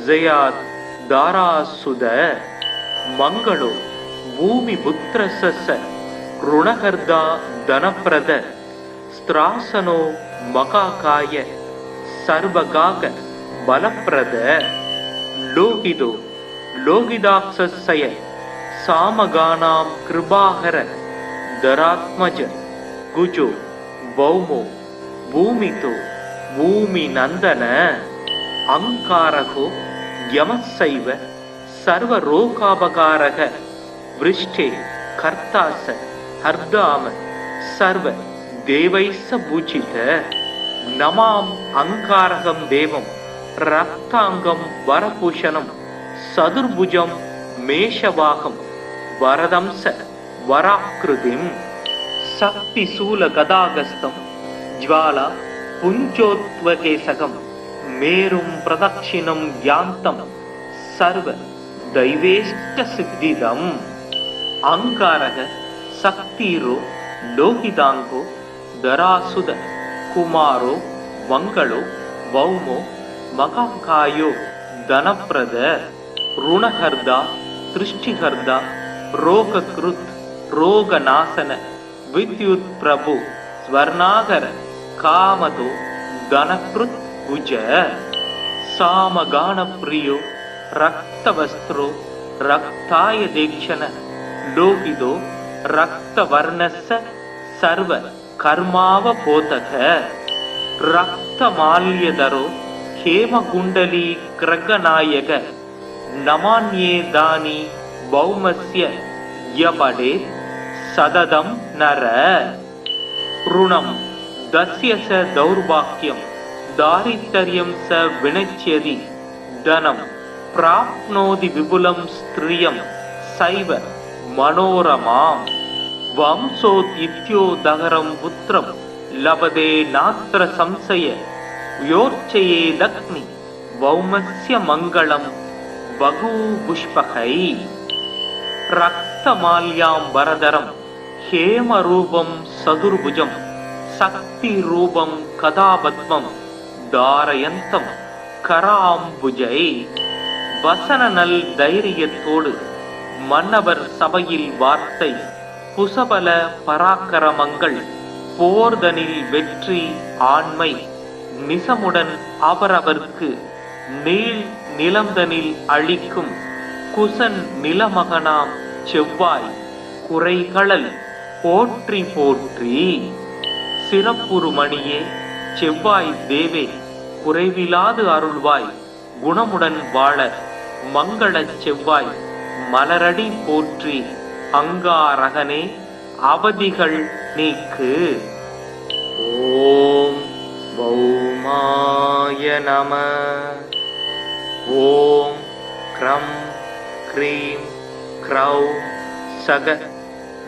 ஜயாத் தாராசுத. மங்களோ பூமி புத்திரச ருணகர்தா தனப்பிரத ஸ்திராசனோ மகாகாய சர்வகாக பலப்பிரத. லோகிதோ லோகிதாக்ஷய சாமகானாம் கிருபாகர தராத்மஜ குஜோ பௌமோ பூமிதோ பூமி நந்தன. அங்காரகோ யமசைவ சர்வரோகாபகாரக விருஷ்டே கர்த்தாச ஹர்தாம சர்வ தேவைச பூஜித. நமாம் அங்காரகம் தேவம் ரக்தாங்கம் வரபூஷணம் சதுர்புஜம் மேஷவாகம் வரதம்ச வராக்கிருதிம். சக்தி சூல கதாகஸ்தம் ஜ்வாலா புஞ்சோத்வகேசகம் மேரும் பிரதக்ஷிணம் யாந்தம் சர்வ தைவேஷ்ட சித்திதம். அங்காரக சக்திரோ லோகிதாங்கோ தராசுத குமாரோ மங்களோ பௌமோ மகாகாயோ தனப்பிரத ருணஹர்தா திருஷ்டிஹர்தா ரோகக்ருத் ரோகநாசன வித்யுத் பிரபு ஸ்வர்ணாகர காமதோ தனக்ருத் குஜ. சாமகான பிரியோ ரக்தவஸ்திரோ रक्ताय देक्षण लोहितो रक्तवर्णस्य सर्व कर्मावबोधक रक्तमाल्यधरो हेमकुण्डली क्रगनायक नमान्येदानि भौमस्य यपडे सददं नर ऋणं दस्य स दौर्भाग्यं दारिद्र्यं स विनश्यति धनं प्राप्नोति विपुलं स्त्रियं सैव मनोरमाम् वंशोदित्योदहरं पुत्रं लभते नात्र संशय योर्चये लक्ष्मी भौमस्य मङ्गलं बहुपुष्पकै रक्तमाल्याम्बरधरं हेमरूपं सदुर्भुजं शक्तिरूपं कदापद्मं धारयन्तं कराम्बुजै வசனநல் தைரியத்தோடு மன்னவர் சபையில் வார்த்தை புசபல பராக்கிரமங்கள் போர்தனில் வெற்றி ஆண்மை நிசமுடன் அவரவர்க்கு நீள் நிலந்தனில் அளிக்கும் குசன் நிலமகனாம் செவ்வாய் குறைகளல் போற்றி போற்றி சிறப்புறுமணியே செவ்வாய் தேவே குறைவிலாது அருள்வாய் குணமுடன் வாழ மங்களச் செவ்வாய் மலரடி போற்றி அங்காரகனே அவதிகள் நீக்கு. ஓம் பௌமாய நம. ஓம் க்ரம் க்ரீம் க்ரௌ சக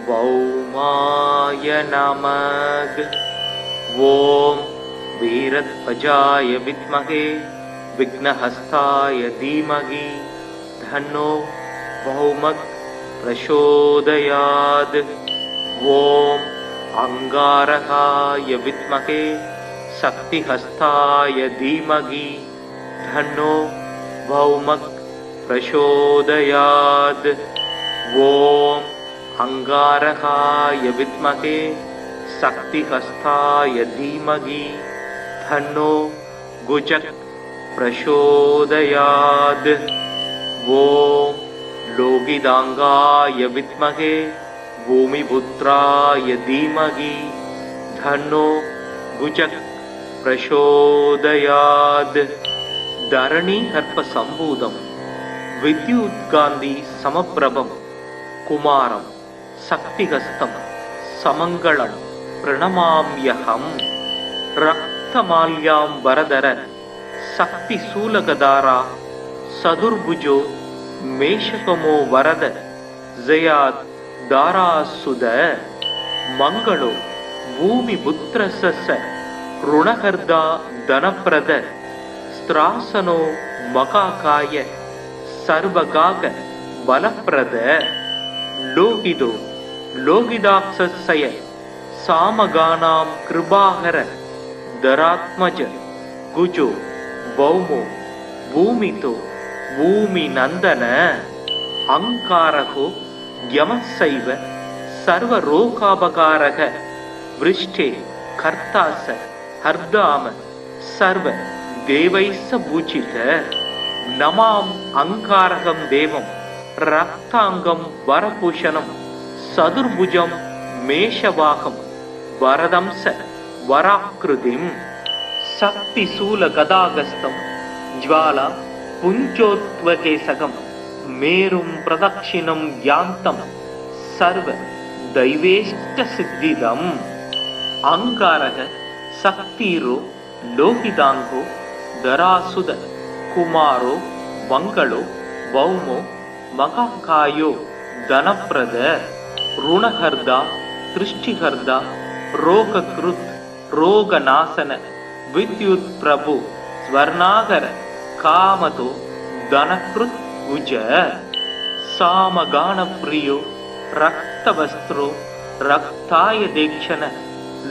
பௌமாய நமக. ஓம் வீரத்வஜாய வித்மகே विघ्नहस्ताय धीमहि धन्नो भौमक प्रचोदयात्. ओम अंगारकाय विद्महे शक्तिहस्ताय धीमहि धन्नो भौमक प्रचोदयात्. ओम अंगारकाय विद्महे शक्तिहस्ताय धीमहि धन्नो गुजक प्रचोदयात्. ओम लोगिदांगाय विद्महे भूमिपुत्राय धीमहि धन्नो गुजक प्रचोदयात्. धरणी हर्प संभूतम विद्युत्कांति समप्रभम कुमारम शक्तिहस्तं समंगलं प्रणमाम्यहम्. रक्तमाल्याम्बरधर शक्ति शूलगदारा सदुर्भुजो मेषकमो वरद जयाद दारासुद मंगलो भूमि पुत्रस्य ऋणहर्दा धनप्रद स्त्रासनो मकाकाय सर्वगाग बलप्रद लोहितो लोहिदाक्षस्य सामगानां कृपाहर धरात्मज गुजो भौमो भूमितो भूमि नंदन अंकारको यमसैव सर्वरोगापकारक वृष्टे कर्तास हर्दाम सर्व देवैस्स पूजित. नमाम अंकारकं देवं रक्तांगं वरभूषणं सदुर्भुजं मेषवाहं वरदंस वराकृतिं. शक्ति शूल गदागस्तं ज्वाला पुंजोत्वकेशकं मेरुं प्रदक्षिणं यान्तं सर्व दैवेष्ट सिद्धिदम्. अंकारः शक्तिरो लोहितांगो धरासुद कुमारो मंगलो भौमो महाकायो धनप्रद ऋणहर्दा दृष्टिहर्दा रोगकृत् रोगनाशन विद्युत प्रभु स्वर्णागर कामतो धनकृत उज. सामगान प्रियो रक्तवस्त्रो रक्ताय देक्षण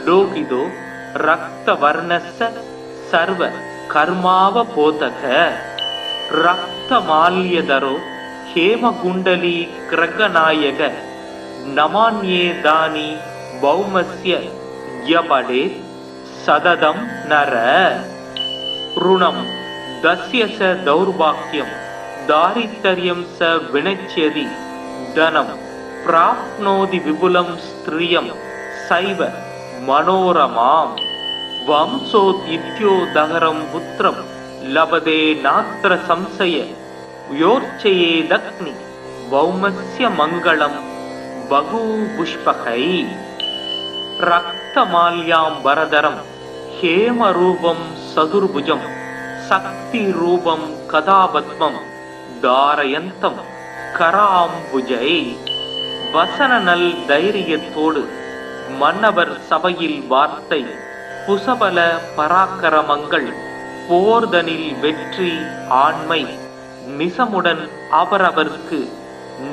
लोहितो रक्तवर्णस्य सर्व कर्मावबोधक रक्तमाल्यधरो हेमकुण्डली क्रगनायक नमान्येदानि भौमस्य यपडे सददं नर. ऋणं दस्य स दौर्भाग्यं दारिद्र्यं स विनश्यति धनं प्राप्नोति विपुलं स्त्रियं सैव मनोरमाम् वंशोदित्योदहरं पुत्रं लभते नात्र संशय योर्चयेदग्नि वौमस्य मङ्गलं बहुपुष्पकै रक्तमाल्याम्बरधरं हेमरूपं सदुर्भुजं शक्तिरूपं कदापद्मं धारयन्तं कराम्बुजै வசனநல் தைரியத்தோடு மன்னவர் சபையில் வார்த்தை புசபல பராக்கிரமங்கள் போர்தனில் வெற்றி ஆண்மை நிசமுடன் அவரவர்க்கு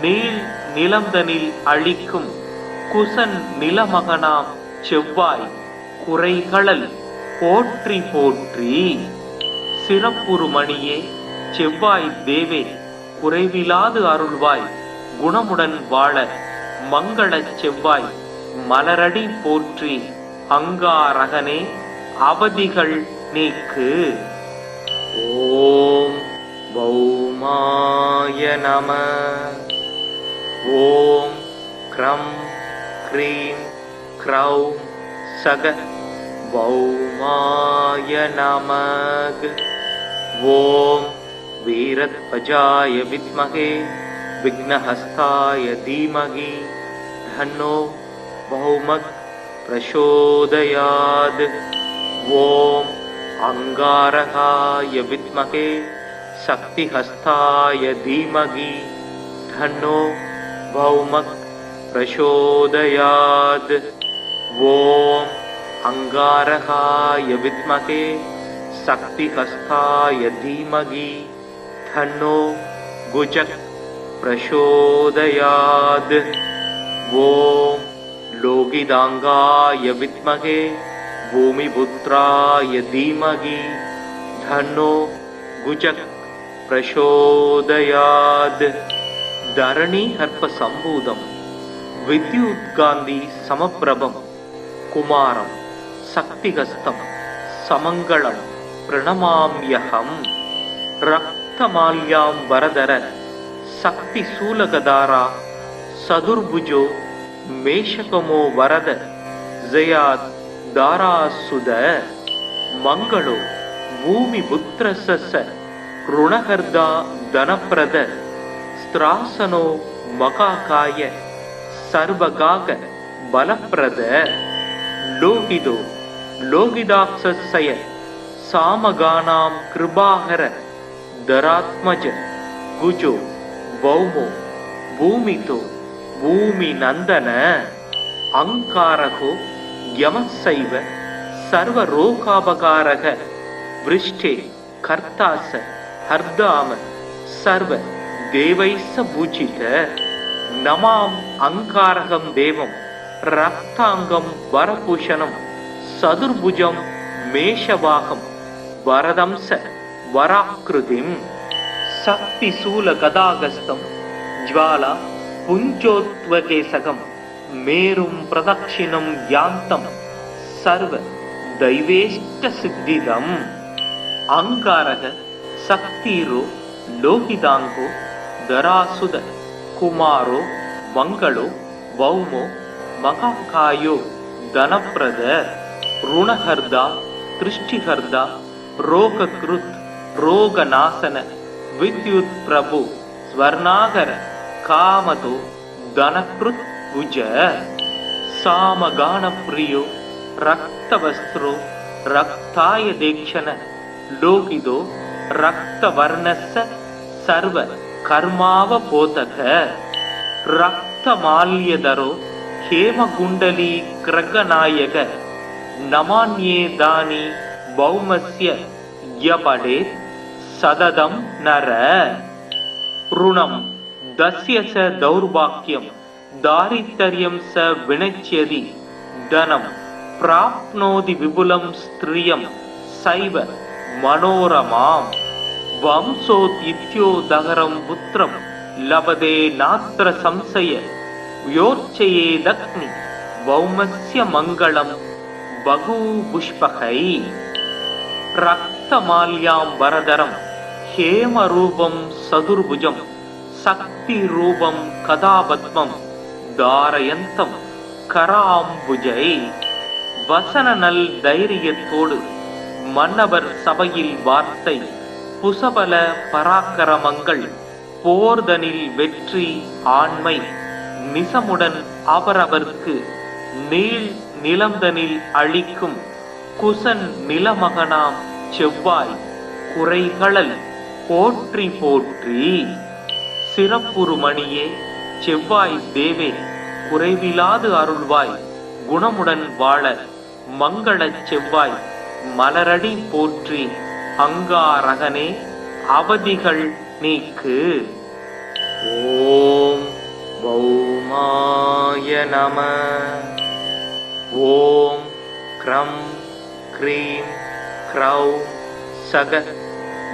நீள் நிலந்தனில் அளிக்கும் குசன் நிலமகனாம் செவ்வாய் குறைகளல் போற்றி போற்றி. சிறப்புறு மணியே செவ்வாய் தேவே குறைவிலாது அருள்வாய் குணமுடன் வாழ மங்களச் செவ்வாய் மலரடி போற்றி அங்காரகனே அவதிகள் நீக்கு. ஓம் பௌமாய நம. ஓம் க்ரம் க்ரீம் க்ரௌம் சக பௌமாய நமக. ஓம் வீரத்வஜாய வித்மகே विघ्नहस्ताय धीमहि धन्नो बहुमत् प्रचोदयात्. ओम अंगारकाय विद्महे शक्तिहस्ताय धीमहि धन्नो बहुमत् प्रचोदयात्. ओम अंगारकाय विद्महे शक्तिहस्ताय धीमहि धन्नो गुजक प्रचोदयात्. ओम लोकिदांगाय विद्महे भूमिपुत्राय धीमहि धन्नो गुजक प्रचोदयात्. धरणी हर्प संभूतम विद्युत्कांति समप्रभम कुमारम शक्तिहस्तं समंगलम प्रणमाम्यहम्. रक्तमाल्याम्बरधर शक्ति शूलगदारा सदुर्भुजो मेषकमो वरद जयाद दारासुद मंगलो भूमि पुत्रसस ऋणहर्दा धनप्रद स्त्रासनो मकाकाय सर्वगाग बलप्रद लोहिदो लोहिदाक्षसय सामगानां कृपाहर धरात्मज गुजो भौमो भूमितो भूमि नंदन अंकारको यमसैव सर्वरोगापकारक वृष्टे कर्तास हर्दाम सर्व देवैस्स पूजित. नमाम अंकारकं देवं रक्तांगं वरभूषणं सदुर्भुजं मेषवाहं वरदंस वराकृतिं. शक्तिशूल गदागस्तं ज्वाला पुञ्जोत्वकेशकं मेरुं प्रदक्षिणं यान्तं सर्व दैवेष्टसिद्धिदम्. अंकारः शक्तिरो लोहितांगो धरासुद कुमारो मंगलो भौमो महाकायो धनप्रद ऋणहर्दा दृष्टिहर्दा रोगकृत् रोगनाशन विद्युत प्रभु स्वर्णागर कामतो धनकृत् भुज. सामगान प्रियो रक्तवस्त्रो रक्ताय दीक्षण लोकिदो रक्तवर्णस्य सर्व कर्मावबोधक. रक्तमाल्यधरो हेमकुण्डली क्रगनायक नमान्ये दानि भौमस्य यपडेत् सददं नर. ऋणं दस्य स दौर्भाग्यं दारिद्र्यं स विनश्यति धनं प्राप्नोति विपुलं स्त्रियं सैव मनोरमाम् वंशोदित्योदहरं पुत्रं लभते नात्र संशय योर्चयेदग्नि वौमस्य मङ्गलं बहुपुष्पकै. रक्तमाल्याम्बरधरं ஹேம ரூபம் சதுர்புஜம் சக்தி ரூபம் கதாபத்மம் தாரயந்தம் கராம்புஜை. வசன நல் தைரியத்தோடு மன்னவர் சபையில் வார்த்தை புசபல பராக்கிரமங்கள் போர்தனில் வெற்றி ஆண்மை நிசமுடன் அவரவர்க்கு நீள் நிலந்தனில் அளிக்கும் குசன் நிலமகனாம் செவ்வாய் குறைகளல் போற்றி போற்றி. சிறப்புறுமணியே செவ்வாய் தேவே குறைவிலாது அருள்வாய் குணமுடன் வாழ மங்களச் செவ்வாய் மலரடி போற்றி அங்காரகனே அவதிகள் நீக்கு. ஓம் பௌமாய நம. ஓம் க்ரம் க்ரீம் க்ரௌம் சக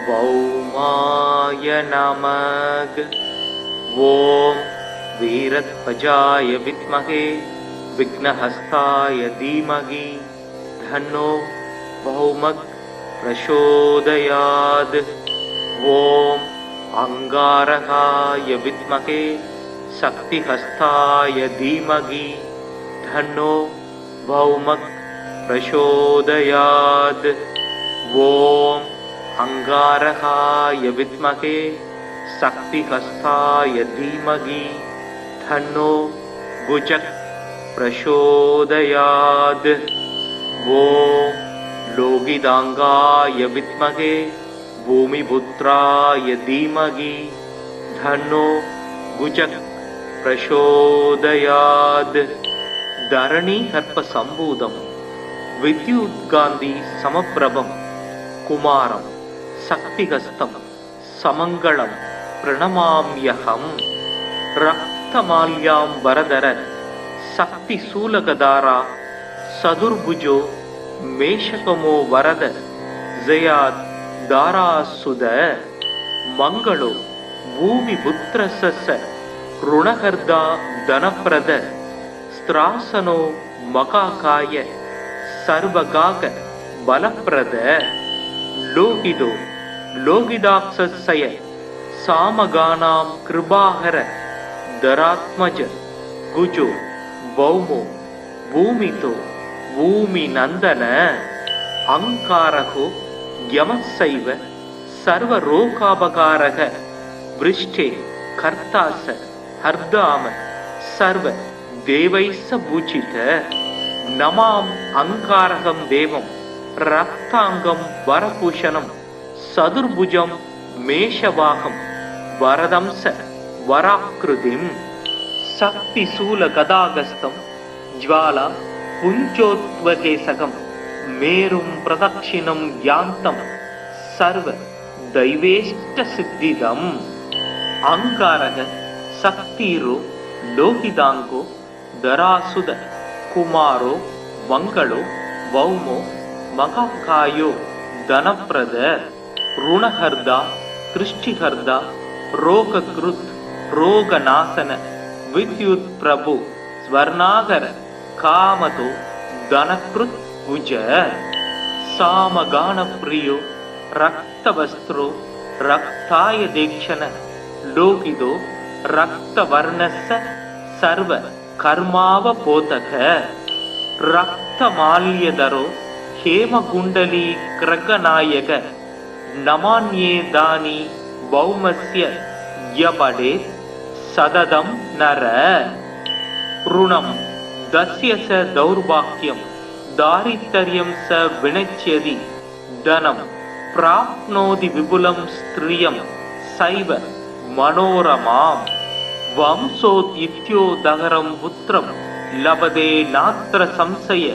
பௌமாய நமக. ஓம் வீரத்வஜாய வித்மகே விக்னஹஸ்தாய தீமகி தன்னோ பௌமக் பிரசோதயாத். ஓம் அங்காரகாய வித்மகே சக்திஹஸ்தாய தீமகி தன்னோ பௌமக் பிரசோதயாத். ஓம் அங்காரகாய வித்மகே சக்திஹஸ்தாய தீமகி தன்னோ குஜக் பிரசோதயாத். ஓம் லோகிதாங்காய வித்மகே பூமிபுத்ராய தீமகி தன்னோ குஜக் பிரசோதயாத். தரணி கற்ப சம்பூதம் வித்யுத்காந்தி சமப்பிரபம் குமாரம் சக்திஹஸ்தம் சமங்களம் பிரணமாம்யகம். ரக்தமால்யாம் வரதர சக்தி சூலகதாரா சதுர்புஜோ மேஷகமோ வரத ஜயாத் தாராசுத. மங்களோ பூமி புத்திரசச ருணகர்தா தனப்பிரத ஸ்திராசனோ மகாகாய சர்வகாக பலப்பிரத. லோகிதோ லோகிதாக்ஷய சாமகானாம் கிருபாகர தராத்மஜ குஜோ பௌமோ பூமிதோ பூமி நந்தன. அங்காரகோ யமசைவ சர்வரோகாபகாரக விருஷ்டே கர்த்தாச ஹர்தாம சர்வ தேவைச பூஜித. நமாம் அங்காரகம் தேவம் ரக்தாங்கம் வரபூஷணம் சதுர்புஜம் மேஷவாகம் வரதம்ச வராக்கிருதிம். சக்தி சூல கதாகஸ்தம் ஜ்வாலா புஞ்சோத்வகேசகம் மேரும் பிரதக்ஷிணம் யாந்தம் சர்வ தைவேஷ்ட சித்திதம். அங்காரக சக்திரோ லோகிதாங்கோ தராசுத குமாரோ மங்களோ பௌமோ மகாகாயோ தனப்பிரத ருணஹர்தா திருஷ்டிஹர்தா ரோகக்ருத் ரோகநாசன வித்யுத் பிரபு ஸ்வர்ணாகர காமதோ தனக்ருத் குஜ. சாமகான பிரியோ ரக்தவஸ்திரோ ரக்தாய தேக்ஷண லோகிதோ ரக்தவர்ணஸ்ஸ சர்வ கர்மாவ போதக. ரக்தமால்யதரோ ஹேமகுண்டலி கிரகநாயக நமான்யே தானி பௌமஸ்ய யபடே சததம் நர. ருணம் தஸ்ய ச தௌர்பாக்யம் தாரித்தர்யம் ச வினச்யதி தனம் பிராப்னோதி விபுலம் ஸ்திரியம் சைவ மனோரமாம். வம்சோத் இத்யோதகரம் புத்திரம் லபதே நாத்ர சம்சய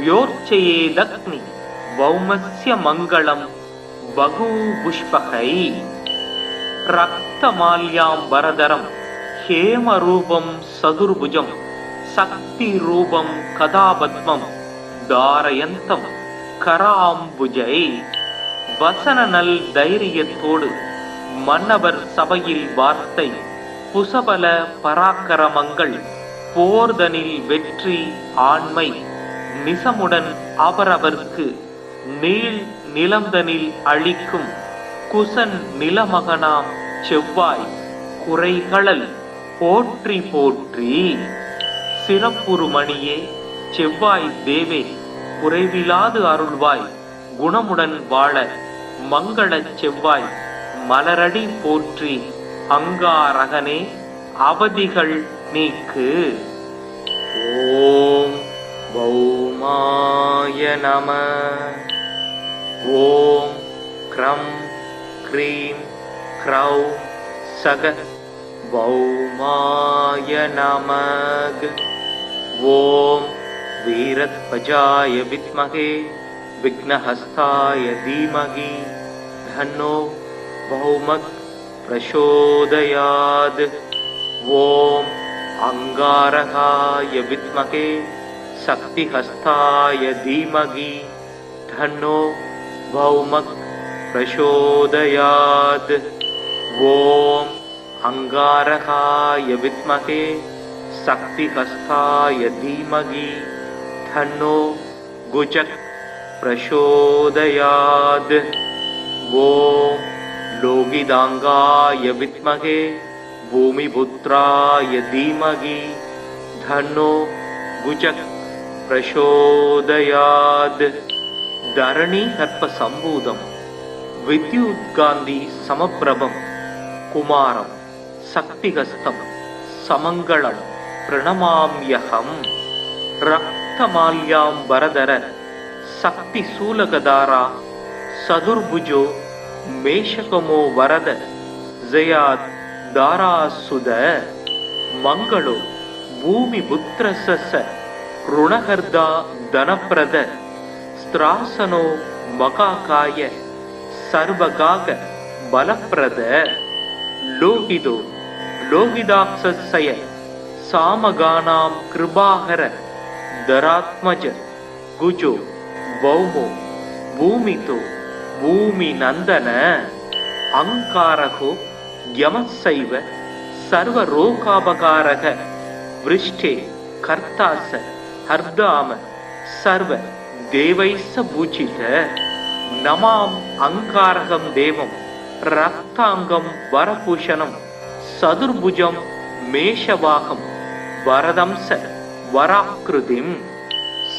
யோர்ச்சயேதக்னி பௌமஸ்ய மங்களம் பகு புஷ்பகை. ரக்தமால்யாம் வரதரம் ஹேமரூபம் சதுர்புஜம் சக்தி ரூபம் கதாபத்மம் தாரயந்தம் கராம்புஜை. வசன நல் தைரியத்தோடு மன்னவர் சபையில் வார்த்தை புசபல பராக்கிரமங்கள் போர்தனில் வெற்றி ஆண்மை நிசமுடன் அவரவர்க்கு நீள் நிலந்தனில் அளிக்கும் குசன் நிலமகனாம் செவ்வாய் குறைகளல் போற்றி போற்றி. சிறப்புறு மணியே செவ்வாய் தேவே குறைவிலாது அருள்வாய் குணமுடன் வாழ மங்களச் செவ்வாய் மலரடி போற்றி. அங்காரகனே அவதிகள் நீக்கு. ஓம் பௌமாய நம. ஓம் க்ரம் க்ரீம் க்ரௌம் சக பௌமாய நமக. ஓம் வீரத்வஜாய வித்மகே விக்னஹஸ்தாய தீமகி தன்னோ பௌமக் பிரசோதயாத். ஓம் அங்காரகாய வித்மகே சக்திஹஸ்தாய தீமகி தன்னோ பௌமக் பிரசோதயாத். ஓம் அங்காரகாய வித்மகே சக்திஹஸ்தாய தீமகி தன்னோ குஜக் பிரசோதயாத். ஓம் லோகிதாங்காய வித்மகே பூமிபுத்ராய தீமகி தன்னோ குஜக் பிரசோதயாத். தரணி கற்ப சம்பூதம் வித்யுத்காந்தி சமப்பிரபம் குமாரம் சக்திஹஸ்தம் சமங்களம் பிரணமாம்யகம். ரக்தமால்யாம் வரதர சக்தி சூலகதாரா சதுர்புஜோ மேஷகமோ வரத ஜயாத் தாராசுத. மங்களோ பூமி புத்திரச ருணகர்தா தனப்பிரத ஸ்திராசனோ மகாகாய சர்வகாக பலப்பிரத. லோகிதோ லோகிதாக்ஷய சாமகானாம் கிருபாகர தராத்மஜ குஜோ பௌமோ பூமிதோ பூமி நந்தன. அங்காரகோ யமசைவ சர்வரோகாபகாரக விருஷ்டே கர்த்தாச ஹர்தாம சர்வ தேவைச பூஜித. நமாம் அங்காரகம் தேவம் ரக்தாங்கம் வரபூஷணம் சதுர்புஜம் மேஷவாகம் வரதம்ச வராக்கிருதிம்.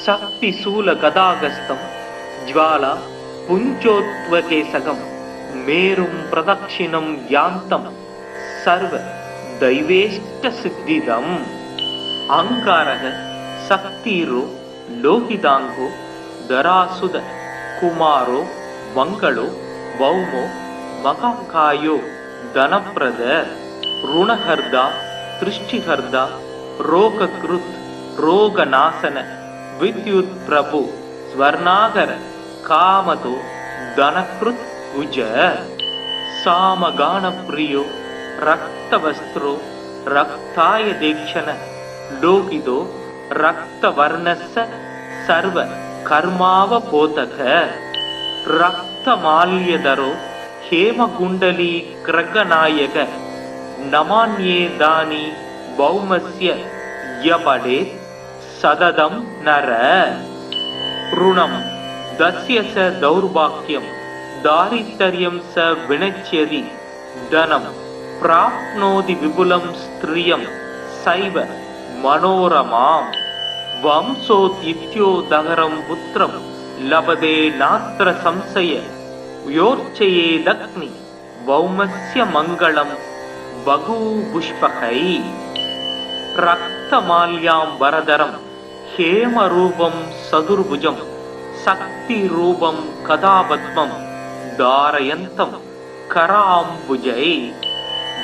சக்தி சூல கதாகஸ்தம் ஜ்வாலா புஞ்சோத்வகேசகம் மேரும் பிரதக்ஷிணம் யாந்தம் சர்வ தைவேஷ்ட சித்திதம். அங்காரக சக்திரோ லோகிதாங்கோ தராசுத குமாரோ மங்களோ பௌமோ மகாகாயோ தனப்பிரத ருணஹர்தா திருஷ்டிஹர்தா ரோகக்ருத் ரோகநாசன வித்யுத் பிரபு ஸ்வர்ணாகர காமதோ தனக்ருத் குஜ. சாமகான பிரியோ ரக்தவஸ்திரோ ரக்தாய தேக்ஷண லோகிதோ ரக்தவர்ணஸ்ஸ சர்வ கர்மாவ போதக. ரக்தமால்யதரோ ஹேமகுண்டலி கிரகநாயக நமான்யே தானி பௌமஸ்ய யபடே சததம் நர. ருணம் தஸ்ய ச தௌர்பாக்யம் தாரித்தர்யம் ச வினச்யதி தனம் பிராப்னோதி விபுலம் ஸ்திரியம் சைவ மனோரமாம். வம்சோத்யித்யோதகரம் புத்திரம் லபதே நாத்ர சம்சய யோர்ச்சயேதக்னி பௌமஸ்ய மங்களம் பகூபுஷ்பகை. ரக்தமால்யாம் வரதரம் ஹேமரூபம் சதுர்புஜம் சக்தி ரூபம் கதாபத்மம் தாரயந்தம் கராம்புஜை.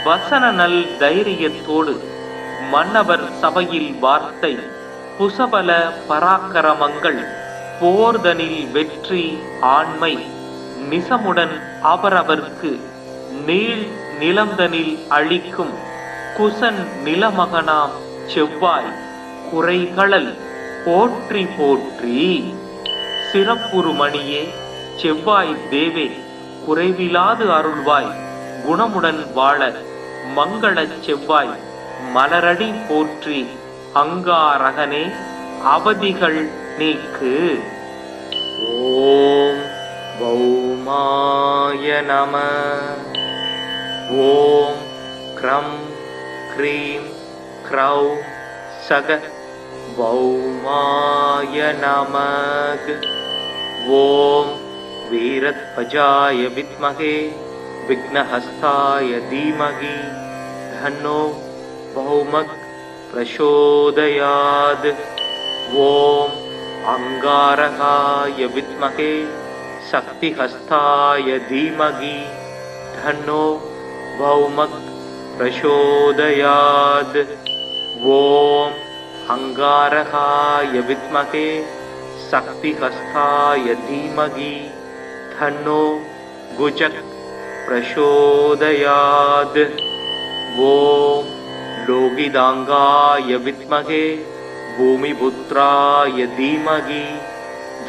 வசன நல் தைரியத்தோடு மன்னவர் சபையில் வார்த்தை புசபல பராக்கிரமங்கள் போர்தனில் வெற்றி ஆண்மை நிசமுடன் அவரவர்க்கு நீள் நிலந்தனில் அழிக்கும் குசன் நிலமகனாம் செவ்வாய் குறைகளல் போற்றி போற்றி. சிறப்புறு மணியே செவ்வாய் தேவே குறைவிலாது அருள்வாய் குணமுடன் வாழ மங்களச் செவ்வாய் மலரடி போற்றி. அங்காரகனே அவதிகள் நீக்கு. ஓம் பௌமாய நமः. ஓம் க்ரம் க்ரீம் க்ரௌம் சக பௌமாய நமக. ஓம் வீரத்வஜாய வித்மகே விக்னஹஸ்தாய தீமகி தன்னோ பௌமக் பிரசோதயாத். ஓம் அங்காரகாய வித்மகே சக்திஹஸ்தாய தீமகி தன்னோ பௌமக் பிரசோதயாத். ஓம் அங்காரகாய வித்மகே சக்திஹஸ்தாய தீமகி தன்னோ குஜக் பிரசோதயாத். ஓம் லோகிதாங்காய வித்மகே பூமிபுத்ராய தீமகி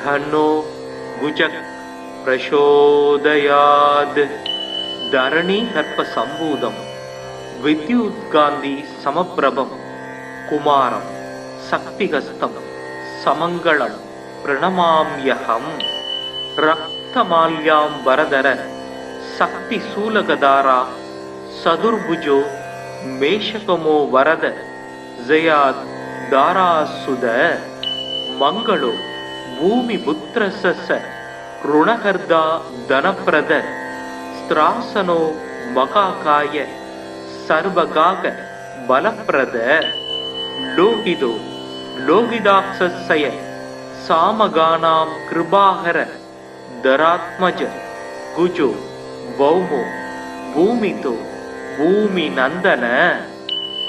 தன்னோ குஜக் பிரசோதயாத். தரணி கர்ப்ப சம்பூதம் வித்யுத்காந்தி சமப்பிரபம் குமாரம் சக்திகஸ்தம் சமங்களம் பிரணமாம்யகம். ரக்தமால்யாம் வரதர சக்தி சூலகதாரா சதுர்புஜோ மேஷகமோ வரத ஜயாத் தாராசுத. மங்களோ பூமி புத்திரசச ருணகர்தா தனப்பிரத ஸ்திராசனோ மகாகாய சர்வகாக பலப்பிரத. லோகிதோ லோகிதாக்ஷய சாமகானாம் கிருபாகர தராத்மஜ குஜோ பௌமோ பூமிதோ பூமி நந்தன.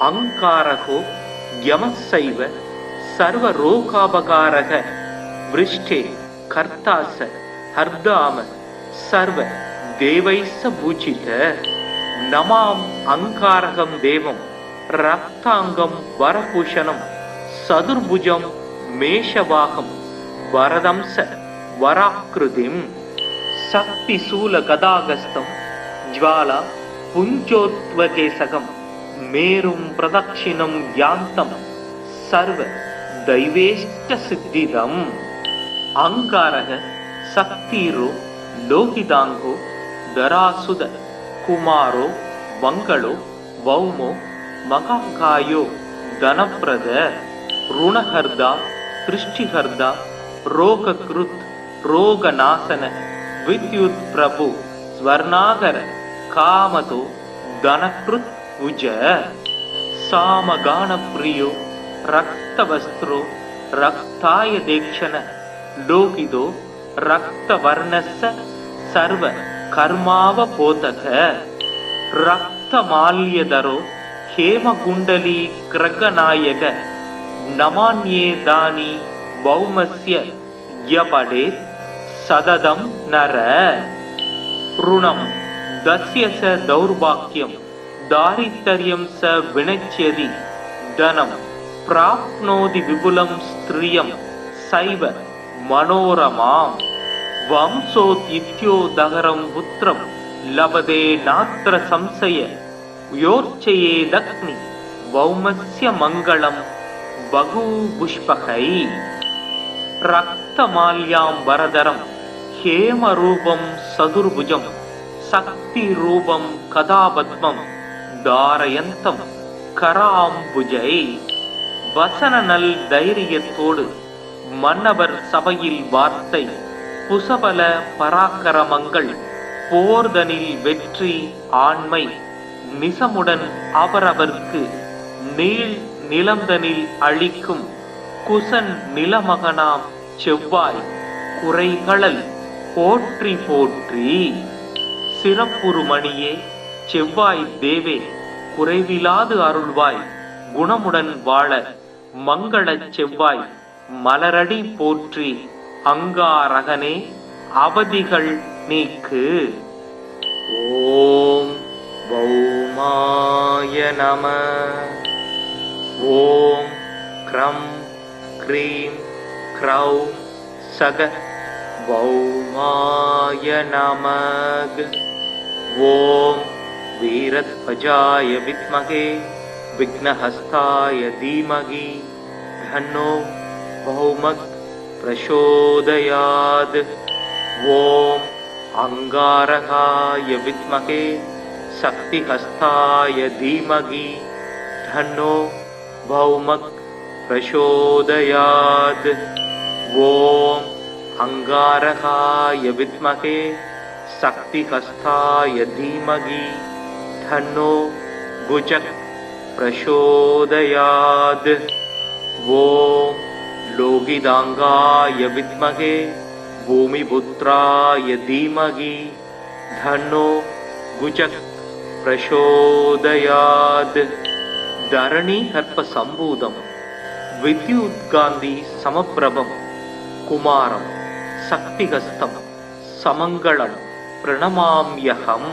அங்காரகோ யமசைவ சர்வரோகாபகாரக விருஷ்டே கர்த்தாச ஹர்தாம சர்வ தேவைஸ்ஸ பூஜித. நமாம் அங்காரகம் தேவம் ரக்தாங்கம் வரபூஷணம் சதுர்புஜம் மேஷவாகம் வரதம்ச வராக்ருதிம். சக்தி சூல கதாகஸ்தம் ஜ்வாலா புஞ்சோத்வகேசகம் மேரும் பிரதக்ஷிணம் யாந்தம் சர்வ தைவேஷ்ட சித்திதம். அங்காரக சக்திரோ லோகிதாங்கோ தராசுத குமாரோ மங்களோ பௌமோ மகாகாயோ தனப்பிரத ருணஹர்தா திருஷ்டிஹர்தா ரோகக்ருத் ரோகநாசன வித்யுத் பிரபு ஸ்வர்ணாகர காமதோ தனக்ருத் உஜ. சாமகான பிரியோ ரக்தவஸ்திரோ ரக்தாய தேக்ஷண லோகிதோ ரக்தவர்ணஸ்ஸ சர்வ கர்மாவ போதக. ரக்தமால்யதரோ ஹேமகுண்டலி கிரகநாயக நமான்யேதானி பௌமஸ்ய யபடே சததம் நர. ருணம் தஸ்ய ச தௌர்பாக்யம் தாரித்தர்யம் ச வினச்யதி தனம் பிராப்னோதி விபுலம் ஸ்திரியம் சைவ மனோரமாம். வம்சோத் இத்யோ தகரம் புத்திரம் லபதே நாத்ர சம்சய யோர்ச்சயே தக்னி பௌமஸ்ய மங்களம் பகு புஷ்பகை. ரக்தமால்யாம் வரதரம் ஹேமரூபம் சதுர்புஜம் சக்தி ரூபம் கதாபத்மம் தாரயந்தம் கராம்புஜை. வசன நல் தைரியத்தோடு மன்னவர் சபையில் வார்த்தை புசபல பராக்கிரமங்கள் போர்தனில் வெற்றி ஆண்மை நிசமுடன் அவரவர்க்கு நீள் நிலந்தனில் அழிக்கும் குசன் நிலமகனாம் செவ்வாய் குறைகளல் போற்றி போற்றி. சிறப்புறு மணியே செவ்வாய் தேவே குறைவிலாது அருள்வாய் குணமுடன் வாழ மங்களச் செவ்வாய் மலரடி போற்றி. அங்காரகனே அவதிகள் நீக்கு. ஓம் பௌமாய நமः. ஓம் க்ரம் க்ரீம் க்ரௌம் சக பௌமாய நமக. ஓம் வீரத்வஜாய வித்மகே விக்னஹஸ்தாய தீமகி தன்னோ பௌமக் பிரசோதயாத். ஓம் अंगारकाय विद्महे शक्तिहस्ताय धीमहि तन्नो भौमः प्रचोदयात्। ओम अंगारकाय विद्महे शक्तिहस्ताय धीमहि तन्नो भुजः प्रचोदयात्। ओम लोहितांगाय विद्महे भूमिपुत्राय धीमहि तन्नो भुजः प्रचोदयात्। धरणी हर्प संभूतम विद्युत्कांति समप्रभम कुमारम शक्तिहस्तं समंगलम प्रणमाम्यहम्।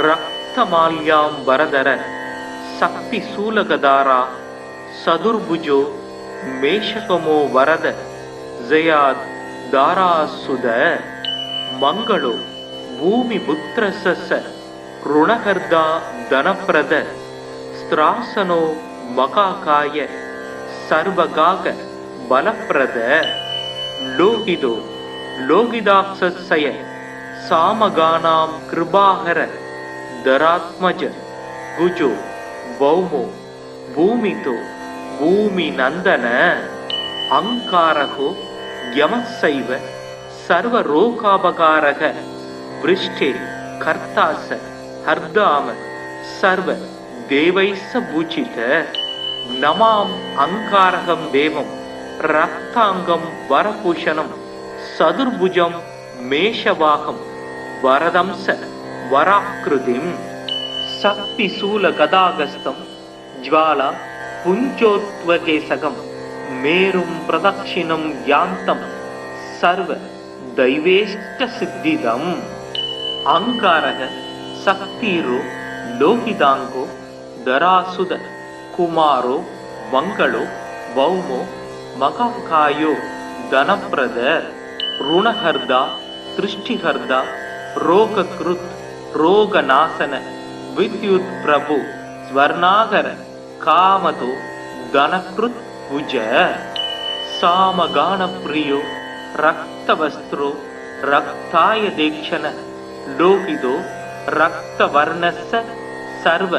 रक्तमाल्यां वरदर शक्तिशूलगदारा सदुर्भुजो मेषकमो वरद जयात् दारासुद। मंगलो भूमिपुत्रस्य ऋणहर्दा धनप्रद स्त्रासनो मकाकाय सर्वगाग बलप्रद। लोहितो लोहिताक्षस्य सामगानां कृपाहर धरात्मज गुजो भौमो भूमितो भूमिनन्दन। अंकारको यमस्सैव सर्वरोगापकारः वृष्टे कर्तास हर्दाम सर्व देवैस्स पूजित। नमाम् अंकारकं देवं रक्तांगं वरभूषणं सदुर्भुजं मेषवाहं वरदंस वराकृतिं। शक्तिशूलगदागस्तं ज्वाला पुञ्जोत्वकेशकं मेरुं प्रदक्षिणं यान्तं सर्व दैवेष्टसिद्धिदम्। अंकारः शक्तिरो लोहितांगो धरासुद कुमारो मंगलो भौमो मकाकायो धनप्रद ऋणहर्दा दृष्टिहर्दा रोगकृत् रोगनाशन विद्युत् प्रभु स्वर्णागर कामतो धनकृत् भुज। सामगानप्रियो रक्तवस्त्रो रक्ताय दीक्षण लोहितो रक्तवर्णस्य सर्व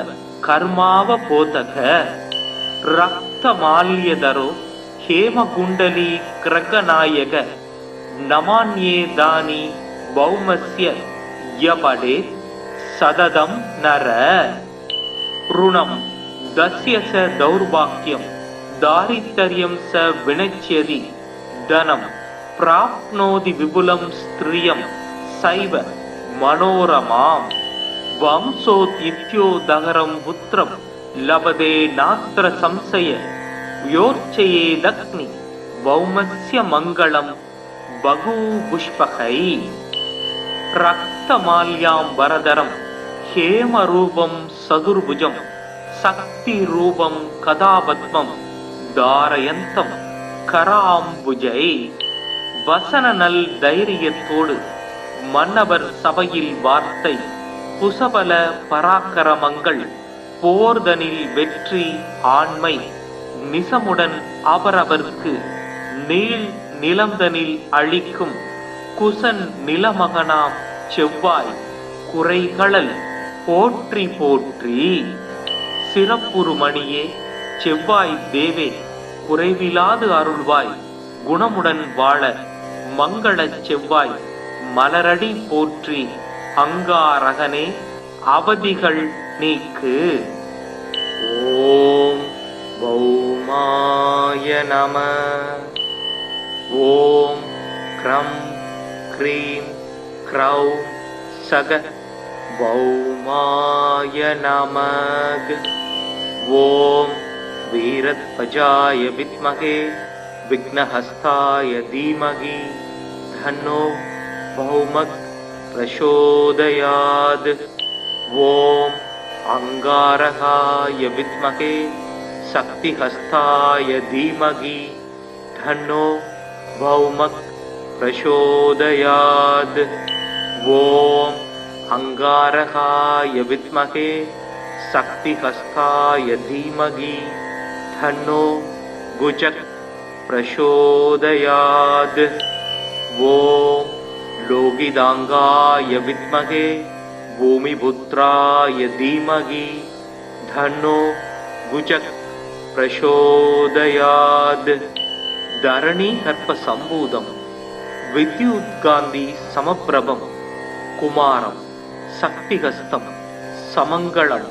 कर्मावबोधक। रक्तमाल्यधरो हेमकुण्डली क्रगनायक नमान्येदानि भौमस्य यपडेत् सततं नर। ऋणं दस्य स दौर्भाग्यं दारिद्र्यं स विनश्यति धनं प्राप्नोति विपुलं स्त्रियं सैव मनोरमाम्। वंशोदित्यो दहरं पुत्रं लभते नात्र संशय योर्चयेदग्नि भौमस्य मङ्गलं बहुपुष्पकै। रक्तमाल्यां वरदरं हेमरूपं सदुर्भुजं शक्तिरूपं कदापद्मं धारयन्तं कराम्बुजै। வசனநல் தைரியத்தோடு மன்னவர் சபையில் வார்த்தை புசபல பராக்கிரமங்கள் போர்தனில் வெற்றி ஆண்மை நிசமுடன் அவரவர்க்கு நீள் நிலந்தனில் அழிக்கும் குசன் நிலமகனாம் செவ்வாய் குறைகளல் போற்றி போற்றி। சிறப்புறுமணியே செவ்வாய் தேவே குறைவிலாது அருள்வாய் குணமுடன் வாழ மங்களச் செவ்வாய் மலரடி போற்றி। அங்காரகனே அவதிகள் நீக்கு। ஓம் பௌமாய நம। ஓம் க்ரம் க்ரீம் க்ரௌம் சக பௌமாய நமக। ஓம் வீரத்வஜாய வித்மகே विघ्नहस्ताय धीमहि तन्नो भौमः प्रचोदयात्। ओम अंगारकाय विद्महे शक्तिहस्ताय धीमहि तन्नो भौमः प्रचोदयात्। ओम अंगारकाय विद्महे शक्तिहस्ताय धीमहि तन्नो भुजः प्रचोदयात्। ओम लोगिदांगाय विद्महे भूमिपुत्राय धीमहि धन्नो गुजक प्रचोदयात् धरणी हर्प संभूतम विद्युत्कांति समप्रभम कुमारम शक्तिहस्तं समंगलम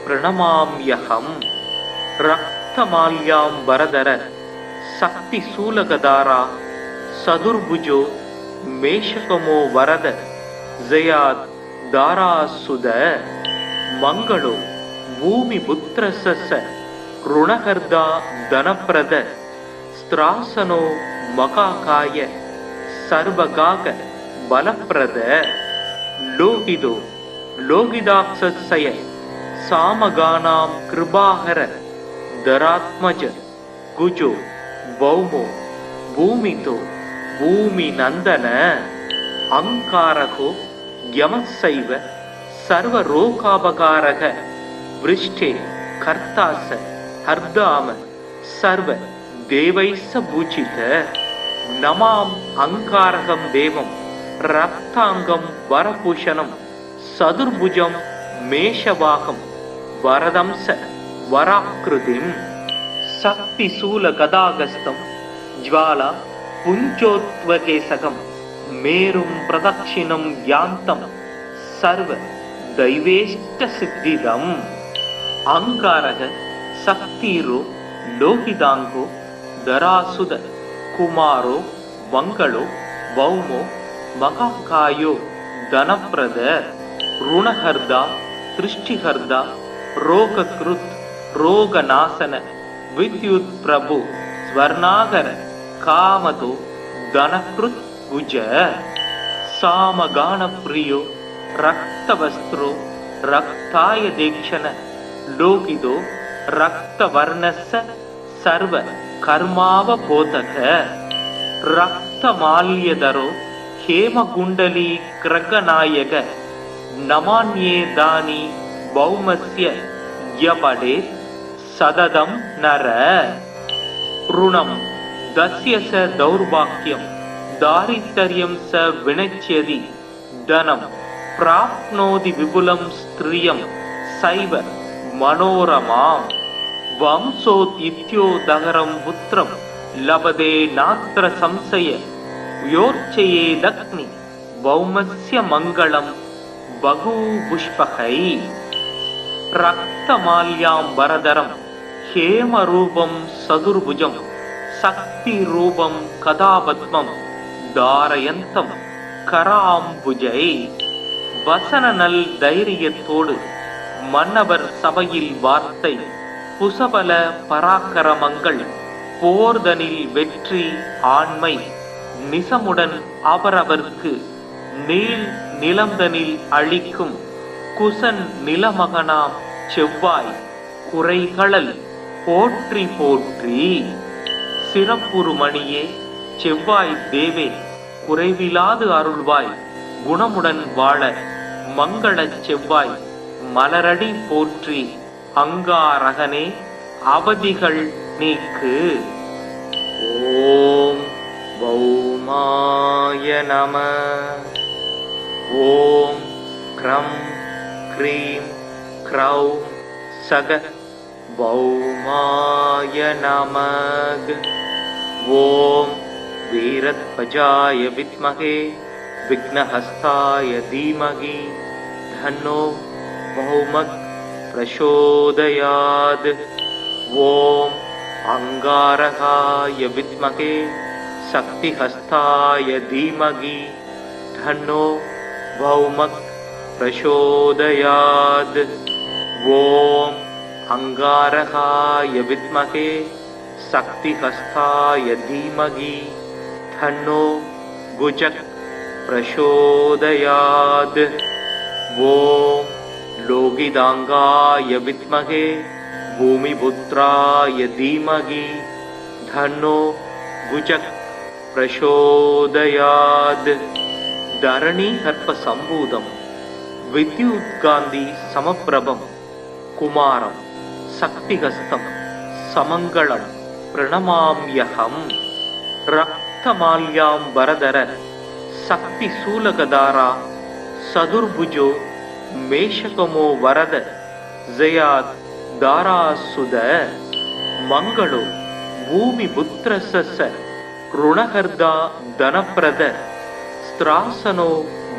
प्रणमाम्यहम् रक्तमाल्याम्बरधर शक्तिशूलगदारा सदुर्भुजो मेषकमो वरद जयात् दारासुद मंगलो भूमिपुत्रस्य ऋणहर्दा धनप्रद स्त्रासनो मकाकाय सर्वगाग बलप्रद लोहितो लोहिदाक्षस्य सामगानां कृपाहर धरात्मज गुजो भौमो भूमितो भूमिनंदन अंकारको यमस्सैव सर्वरोगापकारः वृष्टे कर्तास हर्दाम सर्व देवैस्स पूजित नमाम अंकारकं देवं रक्तांगं वरभूषणं सदुर्भुजं मेषवाहं वरदंस वराकृतिं शक्तिशूलगदागस्तं ज्वाला पुञ्जोत्वकेशकं मेरुं प्रदक्षिणं यान्तं सर्व दैवेष्टसिद्धिदम् अंकारः शक्तिरो लोहितांगो धरासुद कुमारो मंगलो भौमो महाकायो धनप्रद ऋणहर्दा दृष्टिहर्दा रोगकृत् रोगनाशन विद्युत् प्रभु स्वर्णागर कामतो धनकृत् भुज सामगान प्रियो रक्तवस्त्रो रक्ताय दीक्षण लोकितो रक्तवर्णस्य सर्व कर्मावबोधक रक्तमाल्यधरो हेमकुंडली क्रगनायक नमान्ये दानी भौमस्य यपडे सददं नर ऋणं दस्य स दौर्भाग्यं दारिद्र्यं स विनच्यति धनं प्राप्नोति विपुलं स्त्रियं सैव मनोरमां वंशोदित्यो दहरं पुत्रं लभते नात्र संशय योर्चयेदग्नि भौमस्य मङ्गलं बहुपुष्पकै रक्तमाल्याम्बरधरं हेमरूपं सदुर्भुजं शक्तिरूपं कदापद्मं धारयन्तं कराम्बुजै வசனநல் தைரியத்தோடு மன்னவர் சபையில் வார்த்தை புசபல பராக்கிரமங்கள் போர்தனில் வெற்றி ஆண்மை நிசமுடன் அவரவர்க்கு நீள் நிலந்தனில் அளிக்கும் குசன் நிலமகனாம் செவ்வாய் குறைகளல் போற்றி போற்றி சிறப்புறு மணியே செவ்வாய் தேவே குறைவிலாது அருள்வாய் குணமுடன் வாழ மங்களச் செவ்வாய் மலரடி போற்றி அங்காரகனே அவதிகள் நீக்கு. ஓம் பௌமாய நம. ஓம் க்ரம் க்ரீம் க்ரௌம் சக பௌமாய நமக. ஓம் வீரத்வஜாய வித்மகே विघ्नहस्ताय धीमहि धन्नो भौमः प्रचोदयात्. ओम अंगारकाय विद्महे शक्तिहस्ताय धीमहि धन्नो भौमः प्रचोदयात्. ओम अंगारकाय विद्महे शक्तिहस्ताय धीमहि धन्नो गुजक प्रचोदयात्. ओम लोगिदांगाय विद्महे भूमिपुत्राय धीमहि धन्नो गुजक प्रचोदयात्. धरणी हर्प संभूतम विद्युत्कांति समप्रभम कुमारम शक्तिहस्तं समंगलम प्रणमाम्यहम्. रक्तमाल्याम्बरधर சக்தி சூலகதாரா சதுர்புஜோ மேஷகமோ வரத ஜயாத் தாராசுத மங்களோ பூமி புத்திரச ருணகர்தா தனப்பிரத ஸ்திராசனோ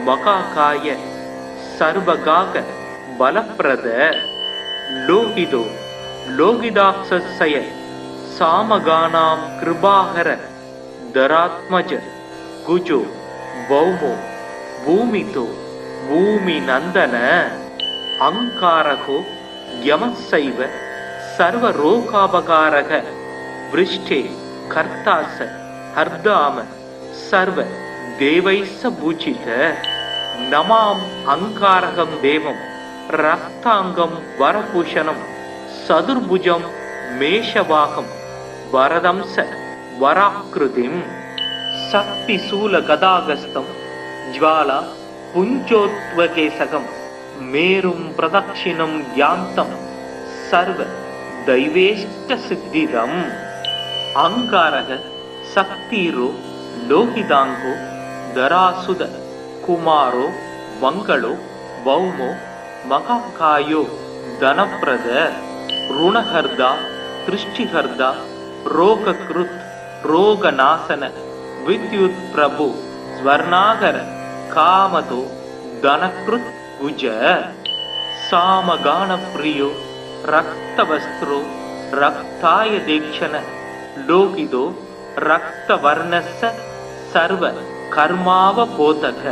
மகாகாய சர்வகாக பலப்பிரத லோகிதோ லோகிதாக்ஷய சாமகானாம் கிருபாகர தராத்மஜ குஜோ பௌமோ பூமிதோ பூமி நந்தன அங்காரகோ யமசைவ சர்வரோகாபகாரக விருஷ்டே கர்த்தாச ஹர்தாம சர்வ தேவைச பூஜித நமாம் அங்காரகம் தேவம் ரக்தாங்கம் வரபூஷணம் சதுர்புஜம் மேஷவாகம் வரதம்ச வராக்கிருதிம் சக்தி சூல கதாகஸ்தம் ஜ்வாலா புஞ்சோத்வகேசகம் மேரும் பிரதக்ஷிணம் யாந்தம் சர்வ தைவேஷ்ட சித்திதம் அங்காரக சக்திரோ லோகிதாங்கோ தராசுத குமாரோ மங்களோ பௌமோ மகாகாயோ தனப்பிரத ருணஹர்தா திருஷ்டிஹர்தா ரோகக்ருத் ரோகநாசன வித்யுத் பிரபு ஸ்வர்ணாகர காமதோ தனக்ருத் குஜ சாமகான பிரியோ ரக்தவஸ்திரோ ரக்தாய தேக்ஷண லோகிதோ ரக்தவர்ணஸ்ஸ சர்வ கர்மாவ போதக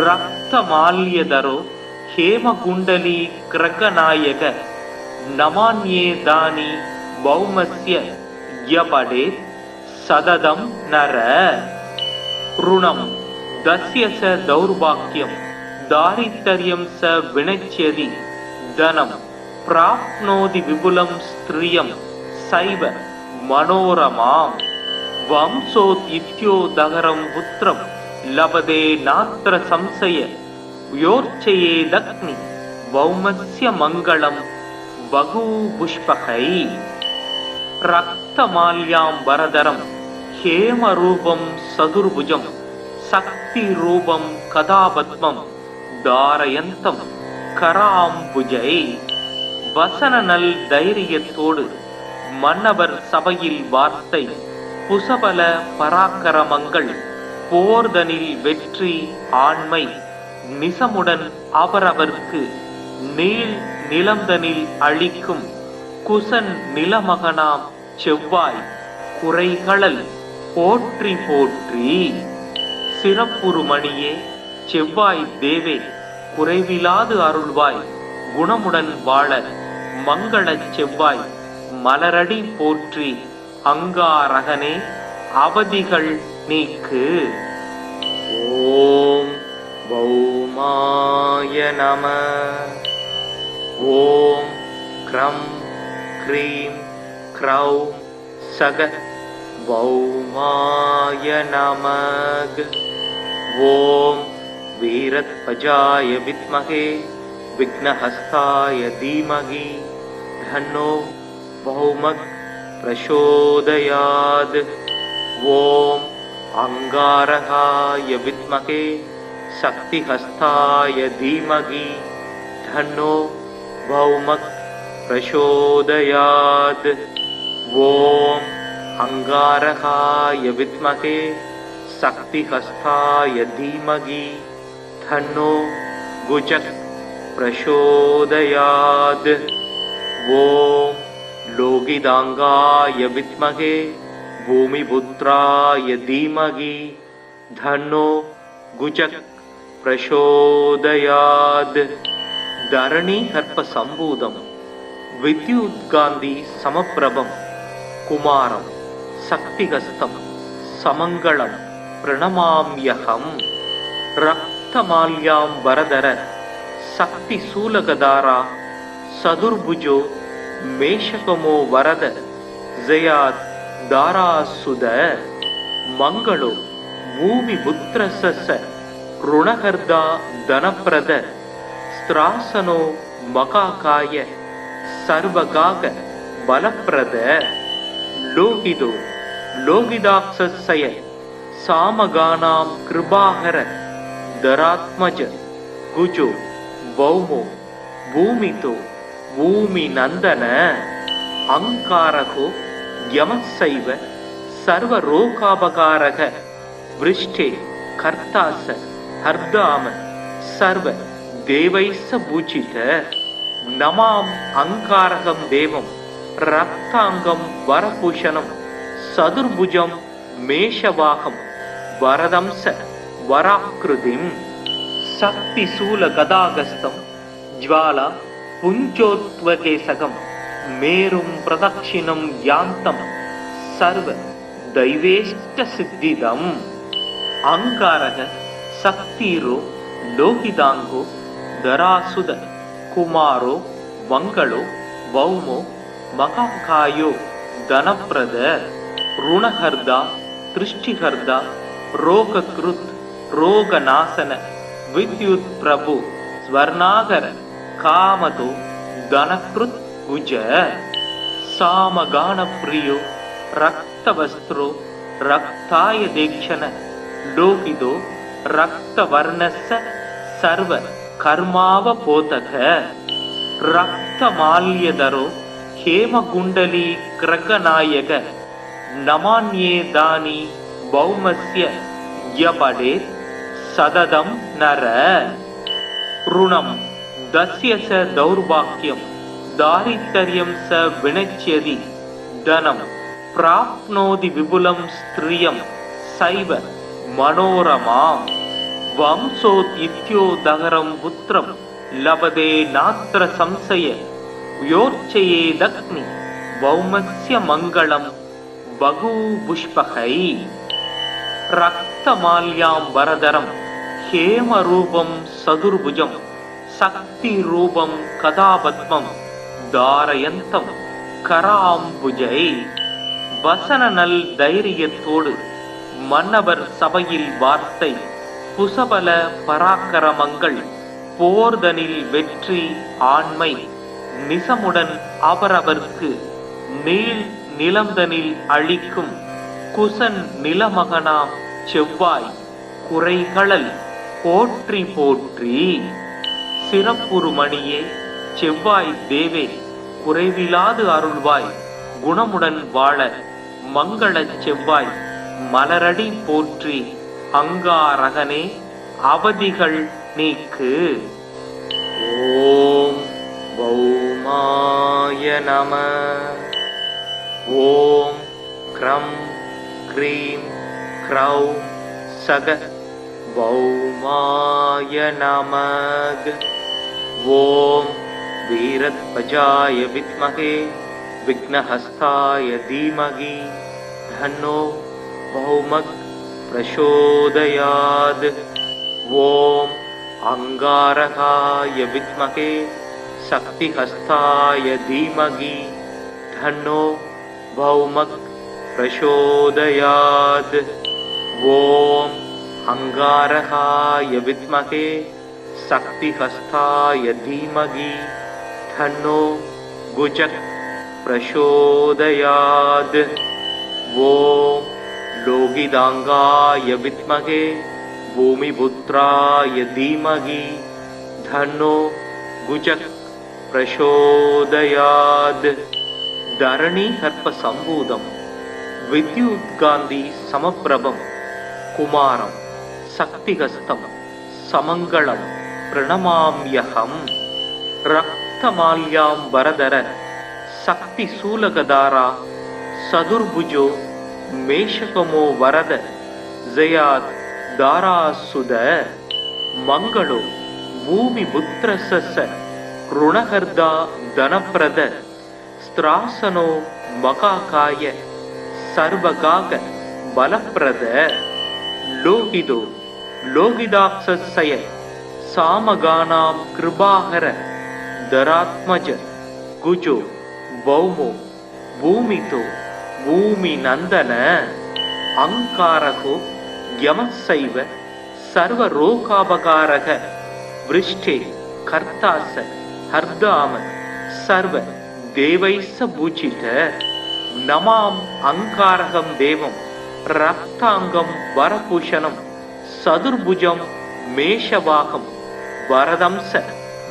ரக்தமால்யதரோ ஹேமகுண்டலி கிரகநாயக நமான்யே தானி பௌமஸ்ய யபடே சததம் நர ருணம் தஸ்ய ச தௌர்பாக்யம் தாரித்தர்யம் ச வினச்யதி தனம் பிராப்னோதி விபுலம் ஸ்திரியம் சைவ மனோரமாம் வம்சோத் இத்யோதகரம் புத்திரம் லபதே நாத்ர சம்சய யோர்ச்சயேதக்னி பௌமஸ்ய மங்களம் பகு புஷ்பகை ரக்தமால்யாம் வரதரம் ஹேமரூபம் சதுர்புஜம் சக்தி ரூபம் கதாபத்மம் தாரயந்தம் கராம்புஜை வசன நல் தைரியத்தோடு மன்னவர் சபையில் வார்த்தை புசபல பராக்கிரமங்கள் போர்தனில் வெற்றி ஆண்மை நிசமுடன் அவரவர்க்கு நீள் நிலந்தனில் அளிக்கும் குசன் நிலமகனாம் செவ்வாய் குறைகளல் போற்றி போற்றி சிறப்புறுமணியே செவ்வாய் தேவே குறைவிலாது அருள்வாய் குணமுடன் வாழ மங்களச் செவ்வாய் மலரடி போற்றி அங்காரகனே அவதிகள் நீக்கு. ஓம் பௌமாய நம. ஓம் க்ரம் க்ரீம் க்ரௌம் சக பௌமாய நமக. ஓம் வீரத்வஜாய வித்மகே விக்னஹஸ்தாய தீமகி தன்னோ பௌமக் பிரசோதயாத். ஓம் அங்காரகாய வித்மகே சக்திஹஸ்தாய தீமகி தன்னோ பௌமக் பிரசோதயாத். ஓம் அங்காரகாய வித்மகே சக்திஹஸ்தாய தீமகி தன்னோ குஜக் பிரசோதயாத். ஓம் லோகிதாங்காய வித்மகே பூமிபுத்ராய தீமகி தன்னோ குஜக் பிரசோதயாத். தரணி கற்ப சம்பூதம் வித்யுத்காந்தி சமப்பிரபம் குமாரம் சக்திஹஸ்தம் சமங்களம் பிரணமாம்யகம். ரக்தமால்யாம் வரதர சக்தி சூலகதாரா சதுர்புஜோ மேஷகமோ வரத ஜயாத் தாராசுத. மங்களோ பூமி புத்திரச ருணகர்தா தனப்பிரத ஸ்திராசனோ மகாகாய சர்வகாக பலப்பிரத. லோகிதோ லோகிதாக்ஷய सामगानां कृपाकर धरात्मज गुजो भौमो भूमितो भूमिनन्दन अंकारको यमस्सैव सर्वरोगापकारः वृष्टे कर्तास हर्दाम सर्व देवैस्स पूजित नमाम अंकारकं देवं रक्तांगं वरभूषणं सदुर्भुजं मेषवाहं वरदंस वराकृतिं शक्तिशूल गदागस्तं ज्वाला पुञ्जोत्वकेशकं मेरुं प्रदक्षिणं यान्तं सर्व दैवेष्ट सिद्धिदम् अंकारः शक्तिरो लोहितांगो धरासुद कुमारो मंगलो भौमो महाकायो धनप्रद ऋणहर्दा दृष्टिहर्दा रोगकृत् रोगनाशन विद्युत् प्रभु स्वर्णागर कामतो धनकृत् भुज सामगान प्रियो रक्तवस्त्रो रक्ताय दीक्षण लोहितो रक्तवर्णस्य सर्व कर्मावबोधक रक्तमाल्यधरो हेमकुण्डली ग्रहनायक नमान्ये दानि भौमस्य यपडेत् सततं नर ऋणं दस्य स दौर्भाग्यं दारिद्र्यं स विनश्यति धनं प्राप्नोति विपुलं स्त्रियं सैव मनोरमां वंशोदित्योदगरं पुत्रं लभते नात्र संशय योर्चयेदग्नि भौमस्य मङ्गलं बहुपुष्पकै रक्तमाल्याम्बरधरं हेमरूपं सदुर्भुजं शक्तिरूपं कदापद्मं धारयन्तं कराम्बुजै வசனநல் தைரியத்தோடு மன்னவர் சபையில் வார்த்தை புசபல பராக்கிரமங்கள் போர்தனில் வெற்றி ஆண்மை நிசமுடன் அவரவர்க்கு நீள் நிலந்தனில் அளிக்கும் குசன் நிலமகனாம் செவ்வாய் குறைகளல் போற்றி போற்றி சிறப்புறுமணியே செவ்வாய் தேவே குறைவிலாது அருள்வாய் குணமுடன் வாழ மங்கள செவ்வாய் மலரடி போற்றி அங்காரகனே அவதிகள் நீக்கு. ஓம் பௌமாய நம. ஓம் க்ரம் க்ரீம் க்ரௌம் சக பௌமாய நமக. ஓம் வீரத்வஜாய வித்மகே विघ्नहस्ताय धीमहि धन्नो भौमः प्रचोदयात्. ओम अंगारकाय विद्महे शक्तिहस्ताय धीमहि धन्नो भौमः प्रचोदयात्. ओम अंगारकाय विद्महे शक्तिहस्ताय धीमहि धन्नो गुजः प्रचोदयात्. ओम लोहितांगाय विद्महे भूमिपुत्राय धीमहि धन्नो गुजः प्रचोदयात्. धरणी हर्प संभूतं विद्युत्कान्ति समप्रभं कुमारं शक्तिहस्तं समङ्गलं प्रणमाम्यहं. रक्तमाल्याम्बरधर शक्तिशूलगदारा सदुर्भुजो मेषकमो वरद जयात् दारासुद मंगलो भूमिपुत्रस्य ऋणहर्दा धनप्रद स्त्रासनो मकाकाय सर्वगाग बलप्रद. लोहितो लोहिताक्षस्य सामगानां कृपाकर धरात्मज गुजो भौमो भूमितो भूमिनन्दन अंकारको यमस्सैव सर्वरोगापकारः वृष्टे कर्तास हर्दाम सर्व देवैस्स पूजित. नमाम अंकारकं देवं ரக்தாங்கம் வரபூஷணம் சதுர்புஜம் மேஷவாகம் வரதம்ச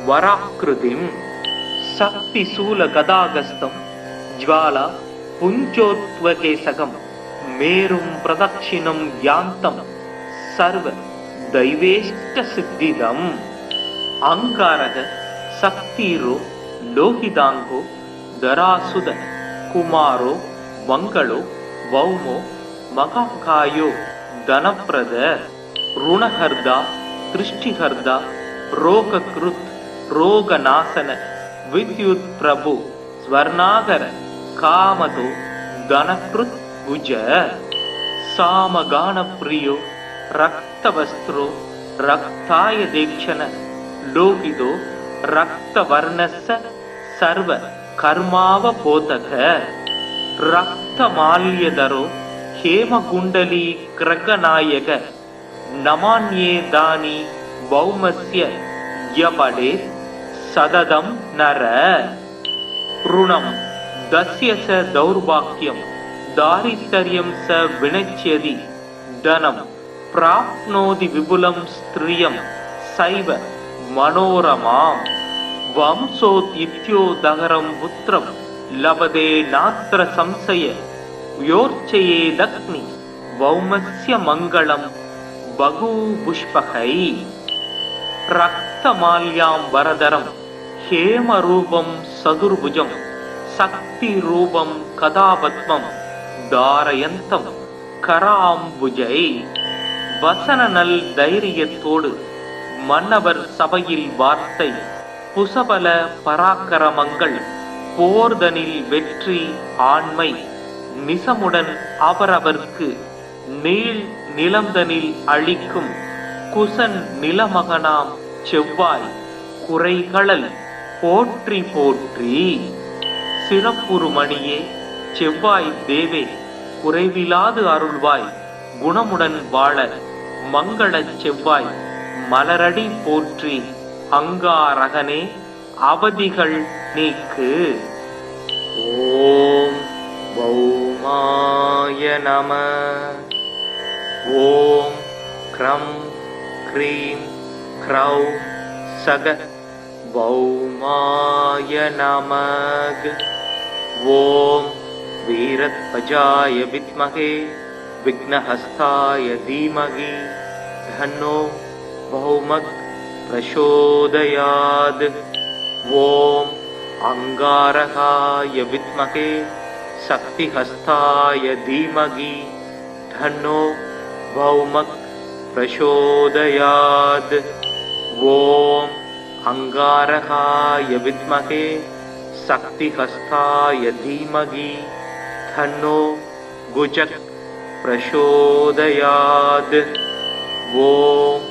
வராக்ருதிம் சக்தி சூல கதாகஸ்தம் ஜ்வாலா புஞ்சோத்வகேசகம் மேரும் பிரதக்ஷிணம் யாந்தம் சர்வ தைவேஷ்ட சித்திதம் அங்காரக சக்திரோ லோகிதாங்கோ தராசுத குமாரோ மங்களோ வௌமோ மகாகாயோ தனப்பிரத ருணஹர்தா திருஷ்டிஹர்தா ரோகக்ருத் ரோகநாசன வித்யுத் பிரபு ஸ்வர்ணாகர காமதோ தனக்ருத் குஜ சாமகான பிரியோ ரக்தவஸ்திரோ ரக்தாய தேக்ஷண லோகிதோ ரக்தவர்ணஸ்ஸ சர்வ கர்மாவபோதக ரக்தமால்யதரோ ஹேமகுண்டலி கிரகநாயக நமான்யே தானி பௌமஸ்ய யபடே சததம் நர ருணம் தஸ்ய ச தௌர்பாக்யம் தாரித்தர்யம் ச வினச்யதி தனம் பிராப்னோதி விபுலம் ஸ்திரியம் சைவ மனோரமாம் வம்சோத் இத்யோதகரம் புத்திரம் லபதே நாத்திர சம்சய யோர்ச்சயேதக்னி வௌமஸ்ய மங்களம் பகு புஷ்பகை ரக்தமால்யாம் வரதரம் ஹேமரூபம் சதுர்புஜம் சக்தி ரூபம் கதாபத்மம் தாரயந்தம் கராம்புஜை வசன நல் தைரியத்தோடு மன்னவர் சபையில் வார்த்தை புசபல பராக்கிரமங்கள் போர்தனில் வெற்றி ஆண்மை நிசமுடன் அவரவர்க்கு நீள் நிலந்தனில் அளிக்கும் குசன் நிலமகனாம் செவ்வாய் குறைகளல் போற்றி போற்றி சிறப்புறுமணியே செவ்வாய் தேவே குறைவிலாது அருள்வாய் குணமுடன் வாழ மங்களச் செவ்வாய் மலரடி போற்றி அங்காரகனே அவதிகள் நீக்கு. ஓம் பௌமாய நம. ஓம் க்ரம் க்ரீம் க்ரௌம் சக பௌமாய நமக. ஓம் வீரத்வஜாய வித்மகே விக்னஹஸ்தாய தீமகி தன்னோ பௌமக் பிரசோதயாத். ஓம் அங்காரகாய வித்மகே சக்திஹஸ்தாய தீமகி தன்னோ பௌமக் பிரசோதயாத். ஓம் அங்காரகாய வித்மகே சக்திஹஸ்தாய தீமகி தன்னோ குஜக் பிரசோதயாத். ஓம்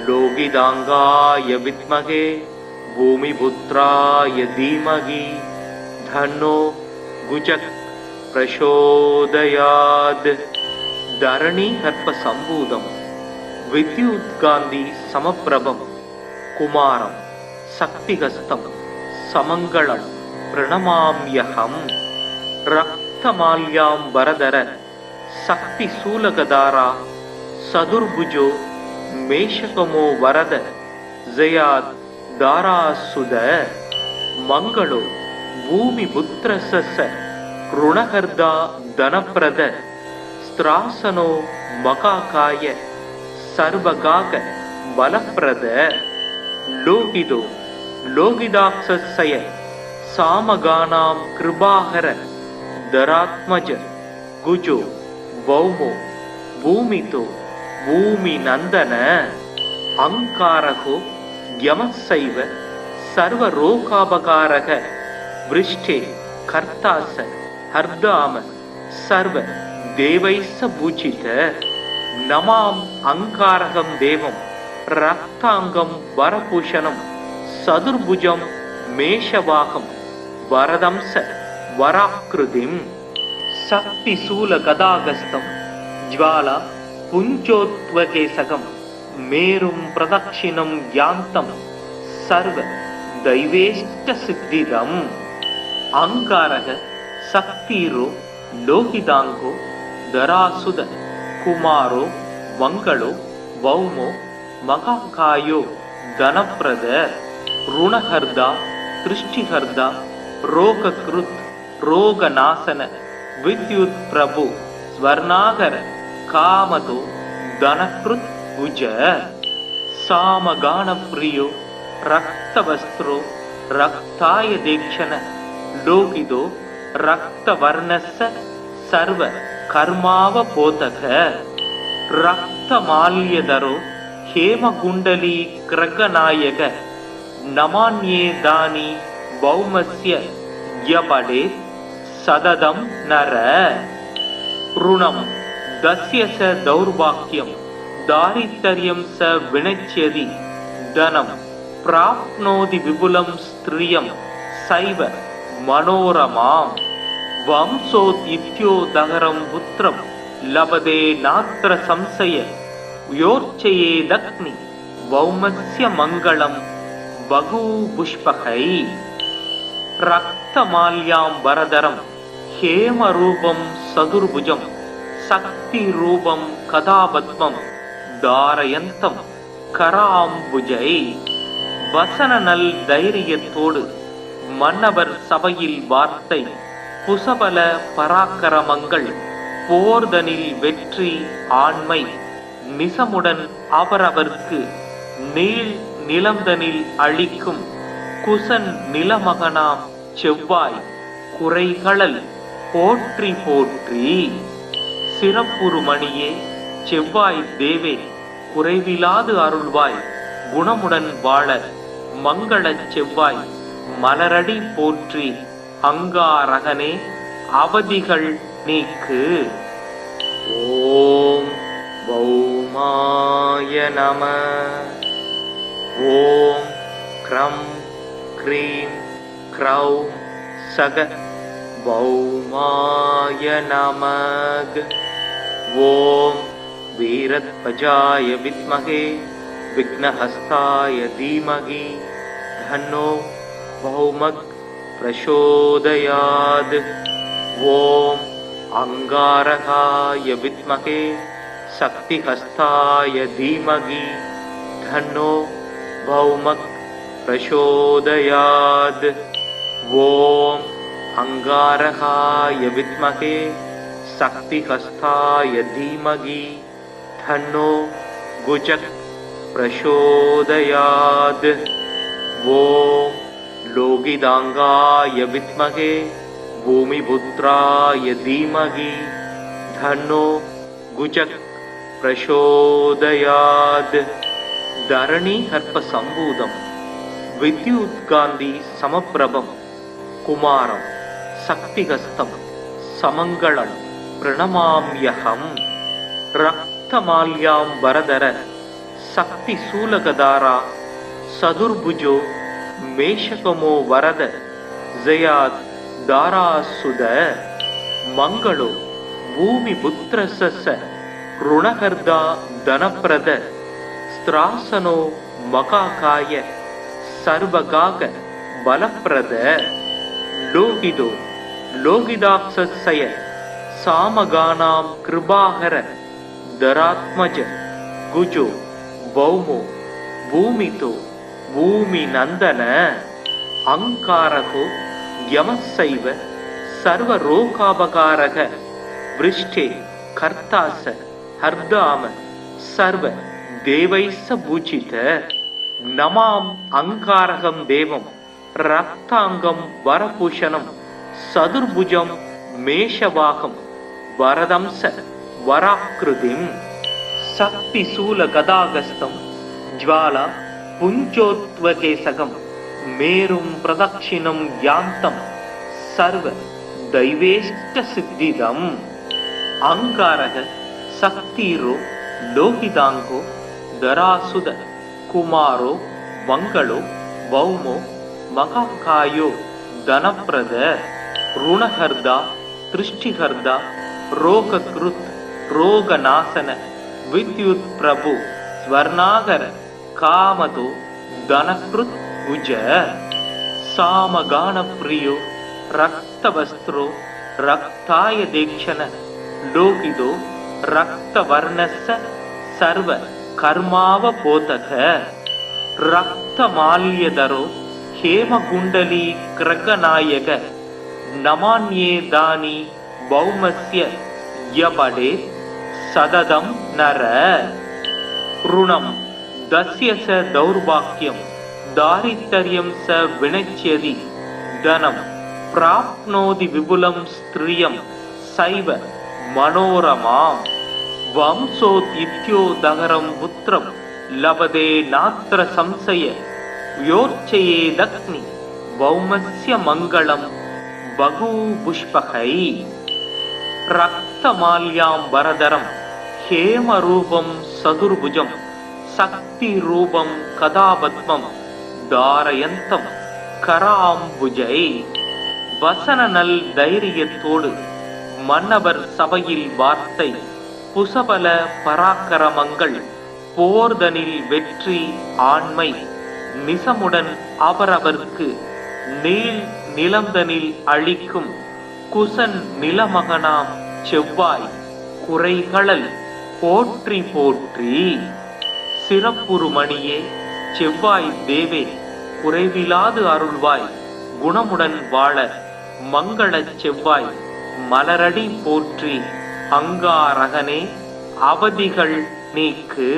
லோகிதாங்காய வித்மகே பூமிபுத்ராய தீமகி தன்னோ குஜக் பிரசோதயாத். தரணி கற்ப சம்பூதம் வித்யுத்காந்தி சமப்பிரபம் குமாரம் சக்திகஸ்தம் சமங்களம் பிரணமாம்யகம். ரக்தமால்யாம் வரதர சக்தி சூலகதாரா சதுர்புஜோ மேஷகமோ வரத ஜயாத் தாராசுத. மங்களோ பூமி புத்திரச ருணகர்தா தனப்பிரத ஸ்திராசனோ மகாகாய சர்வகாக பலப்பிரத. லோகிதோ லோகிதாக்ஷய சாமகானாம் கிருபாகர தராத்மஜ குஜோ பௌமோ பூமிதோ பூமி நந்தன. அங்காரகோ யமசைவ சர்வரோகாபகாரக விருஷ்டே கர்த்தாச ஹர்தாம சர்வ தேவைச பூஜித. நமாம் அங்காரகம் தேவம் ரக்தாங்கம் வரபூஷணம் சதுர்புஜம் மேஷவாகம் வரதம்ச வராக்ருதிம். சக்தி சூல கதாகஸ்தம் ஜ்வாலா புஞ்சோத்வகேசகம் மேரும் பிரதக்ஷிணம் யாந்தம் சர்வ தைவேஷ்ட சித்திதம். அங்காரக சக்திரோ லோகிதாங்கோ தராசுத ಕುಮಾರೋ ಮಂಗಳೋ ಭೌಮೋ ಮಹಾಕಾಯೋ ಧನಪ್ರದ ಋಣಹರ್ದ ದೃಷ್ಟಿಹರ್ದ ರೋಗಕೃತ್ ರೋಗನಾಶನ ವಿದ್ಯುತ್ ಪ್ರಭು ಸ್ವರ್ಣಾಗರ ಕಾಮದೋ ಧನಕೃತ್ ಭುಜ ಸಾಮಗಾನ ಪ್ರಿಯೋ ರಕ್ತವಸ್ತ್ರೋ ರಕ್ತಾಯ ದೇಕ್ಷಣ ಲೋಕಿದೋ ರಕ್ತವರ್ಣಸ್ಸ ಸರ್ವ ಕರ್ಮಾವಬೋಧಕ ರಕ್ತಮಾಲ್ಯದರೋ ಹೇಮಗುಂಡಲಿ ಕ್ರಗನಾಯಕ ನಮಾನ್ಯೇದಾನಿ ಭೌಮಸ್ಯ ಯಪಡೆ ಸದದಂ ನರ ಋಣಂ ದಸ್ಯ ಸ ದೌರ್ಭಾಗ್ಯಂ दारिद्र्यं स विनच्यति धनं प्राप्नोति विपुलं स्त्रियं सैव मनोरमां वंशोदित्योदहरं पुत्रं लभते नात्र संशय योर्चयेदग्नि भौमस्य मङ्गलं बहुपुष्पकै रक्तमाल्याम्बरधरं हेमरूपं सदुर्भुजं शक्तिरूपं कदापद्मं தாரயந்தம் கராம்புஜை வசன நல் தைரியத்தோடு மன்னவர் சபையில் வார்த்தை குசபல பராக்கிரமங்கள் போர்தனில் வெற்றி ஆண்மை நிசமுடன் அவரவர்க்கு நீள் நிலந்தனில் அளிக்கும் குசன் நிலமகனாம் செவ்வாய் குறைகளல் போற்றி போற்றி சிறப்புறுமணியே செவ்வாய் தேவே குறைவிலாது அருள்வாய் குணமுடன் வாழ மங்களச் செவ்வாய் மலரடி போற்றி அங்காரகனே அவதிகள் நீக்கு. ஓம் பௌமாய நம. ஓம் க்ரம் க்ரீம் க்ரௌம் சக பௌமாய நமக. ஓம் वीरध्वजाय विद्महे विघ्नहस्ताय धीमहि तन्नो भौमः प्रचोदयात्. ओम अंगारकाय विद्महे शक्तिहस्ताय धीमहि तन्नो भौमः प्रचोदयात्. ओम अंगारकाय विद्महे शक्तिहस्ताय धीमहि तन्नो गुजः प्रचोदयात्. ओम लोगिदांगाय विद्महे भूमिपुत्राय धीमहि तन्नो गुजः प्रचोदयात्. धरणी हर्प संभूतं विद्युत्कान्ति समप्रभं कुमारं शक्तिहस्तं समङ्गलं प्रणमाम्यहम्. रक्तमाल्याम्बरधर शक्तिशूलगदारा सदुर्भुजो मेषकमो वरद जयात् दारासुद मंगलो भूमिपुत्रस्य ऋणहर्दा धनप्रद स्त्रासनो मकाकाय सर्वगाग बलप्रद लोहिदो लोहिदाक्षस्य सामगानां कृपाहर धरात्मज गुजो भौमो भूमितो भूमि नंदन अंकारको यमसैव सर्वरोगापकारक वृष्टे कर्तास हर्दाम सर्व देवैस्स पूजित नमाम अंकारकं देवं रक्तांगं वरभूषणं सदुर्भुजं मेषवाहं वरदंस वराकृतिं शक्तिशूल गदागस्तं ज्वाला पुञ्जोत्वकेशकं मेरुं प्रदक्षिणं यान्तं सर्व दैवेष्टसिद्धिदम्. अंगारः शक्तिरो लोहितांगो धरासुद कुमारो मंगलो भौमो महाकायो धनप्रद ऋणहर्दा दृष्टिहर्दा रोगकृत् रोगनाशन विद्युत् प्रभु स्वर्णागर कामदो धनकृत् भुज सामगान प्रियो रक्तवस्त्रो रक्ताय देक्षण लोकिदो ரக்த வர்ணஸ்ஸ சர்வ கர்மாவ போதக ரக்த மால்யதரோ ஹேமகுண்டலி கிரகநாயக நமான்யே தானி பௌமஸ்ய யபடே சததம் நர ருணம் தஸ்ய ச தௌர்பாக்யம் தாரித்தர்யம் ச வினச்யதி தனம் பிராப்னோதி விபுலம் ஸ்திரியம் சைவ மனோரமாம் வம்சோத் இத்யோதகரம் புத்திரம் லபதே நாத்திர சம்சய யோர்ச்சயேதக்னி பௌமஸ்ய மங்களம் பகு புஷ்பகை ரக்தமால்யாம் வரதரம் ஹேமரூபம் சதுர்புஜம் சக்தி ரூபம் கதாபத்மம் தாரயந்தம் கராம்புஜை வசன நல் தைரியத்தோடு மன்னவர் சபையில் வார்த்தை புசபல பராக்கிரமங்கள் போர்தனில் வெற்றி ஆண்மை நிசமுடன் அவரவர்க்கு நீள் நிலந்தனில் அளிக்கும் குசன் நிலமகனாம் செவ்வாய் குறைகளல் போற்றி போற்றி சிறப்புறு மணியே செவ்வாய் தேவே குறைவிலாது அருள்வாய் குணமுடன் வாழ மங்களச் செவ்வாய் மலரடி போற்றி அங்காரகனே அவதிகள் நீக்கு.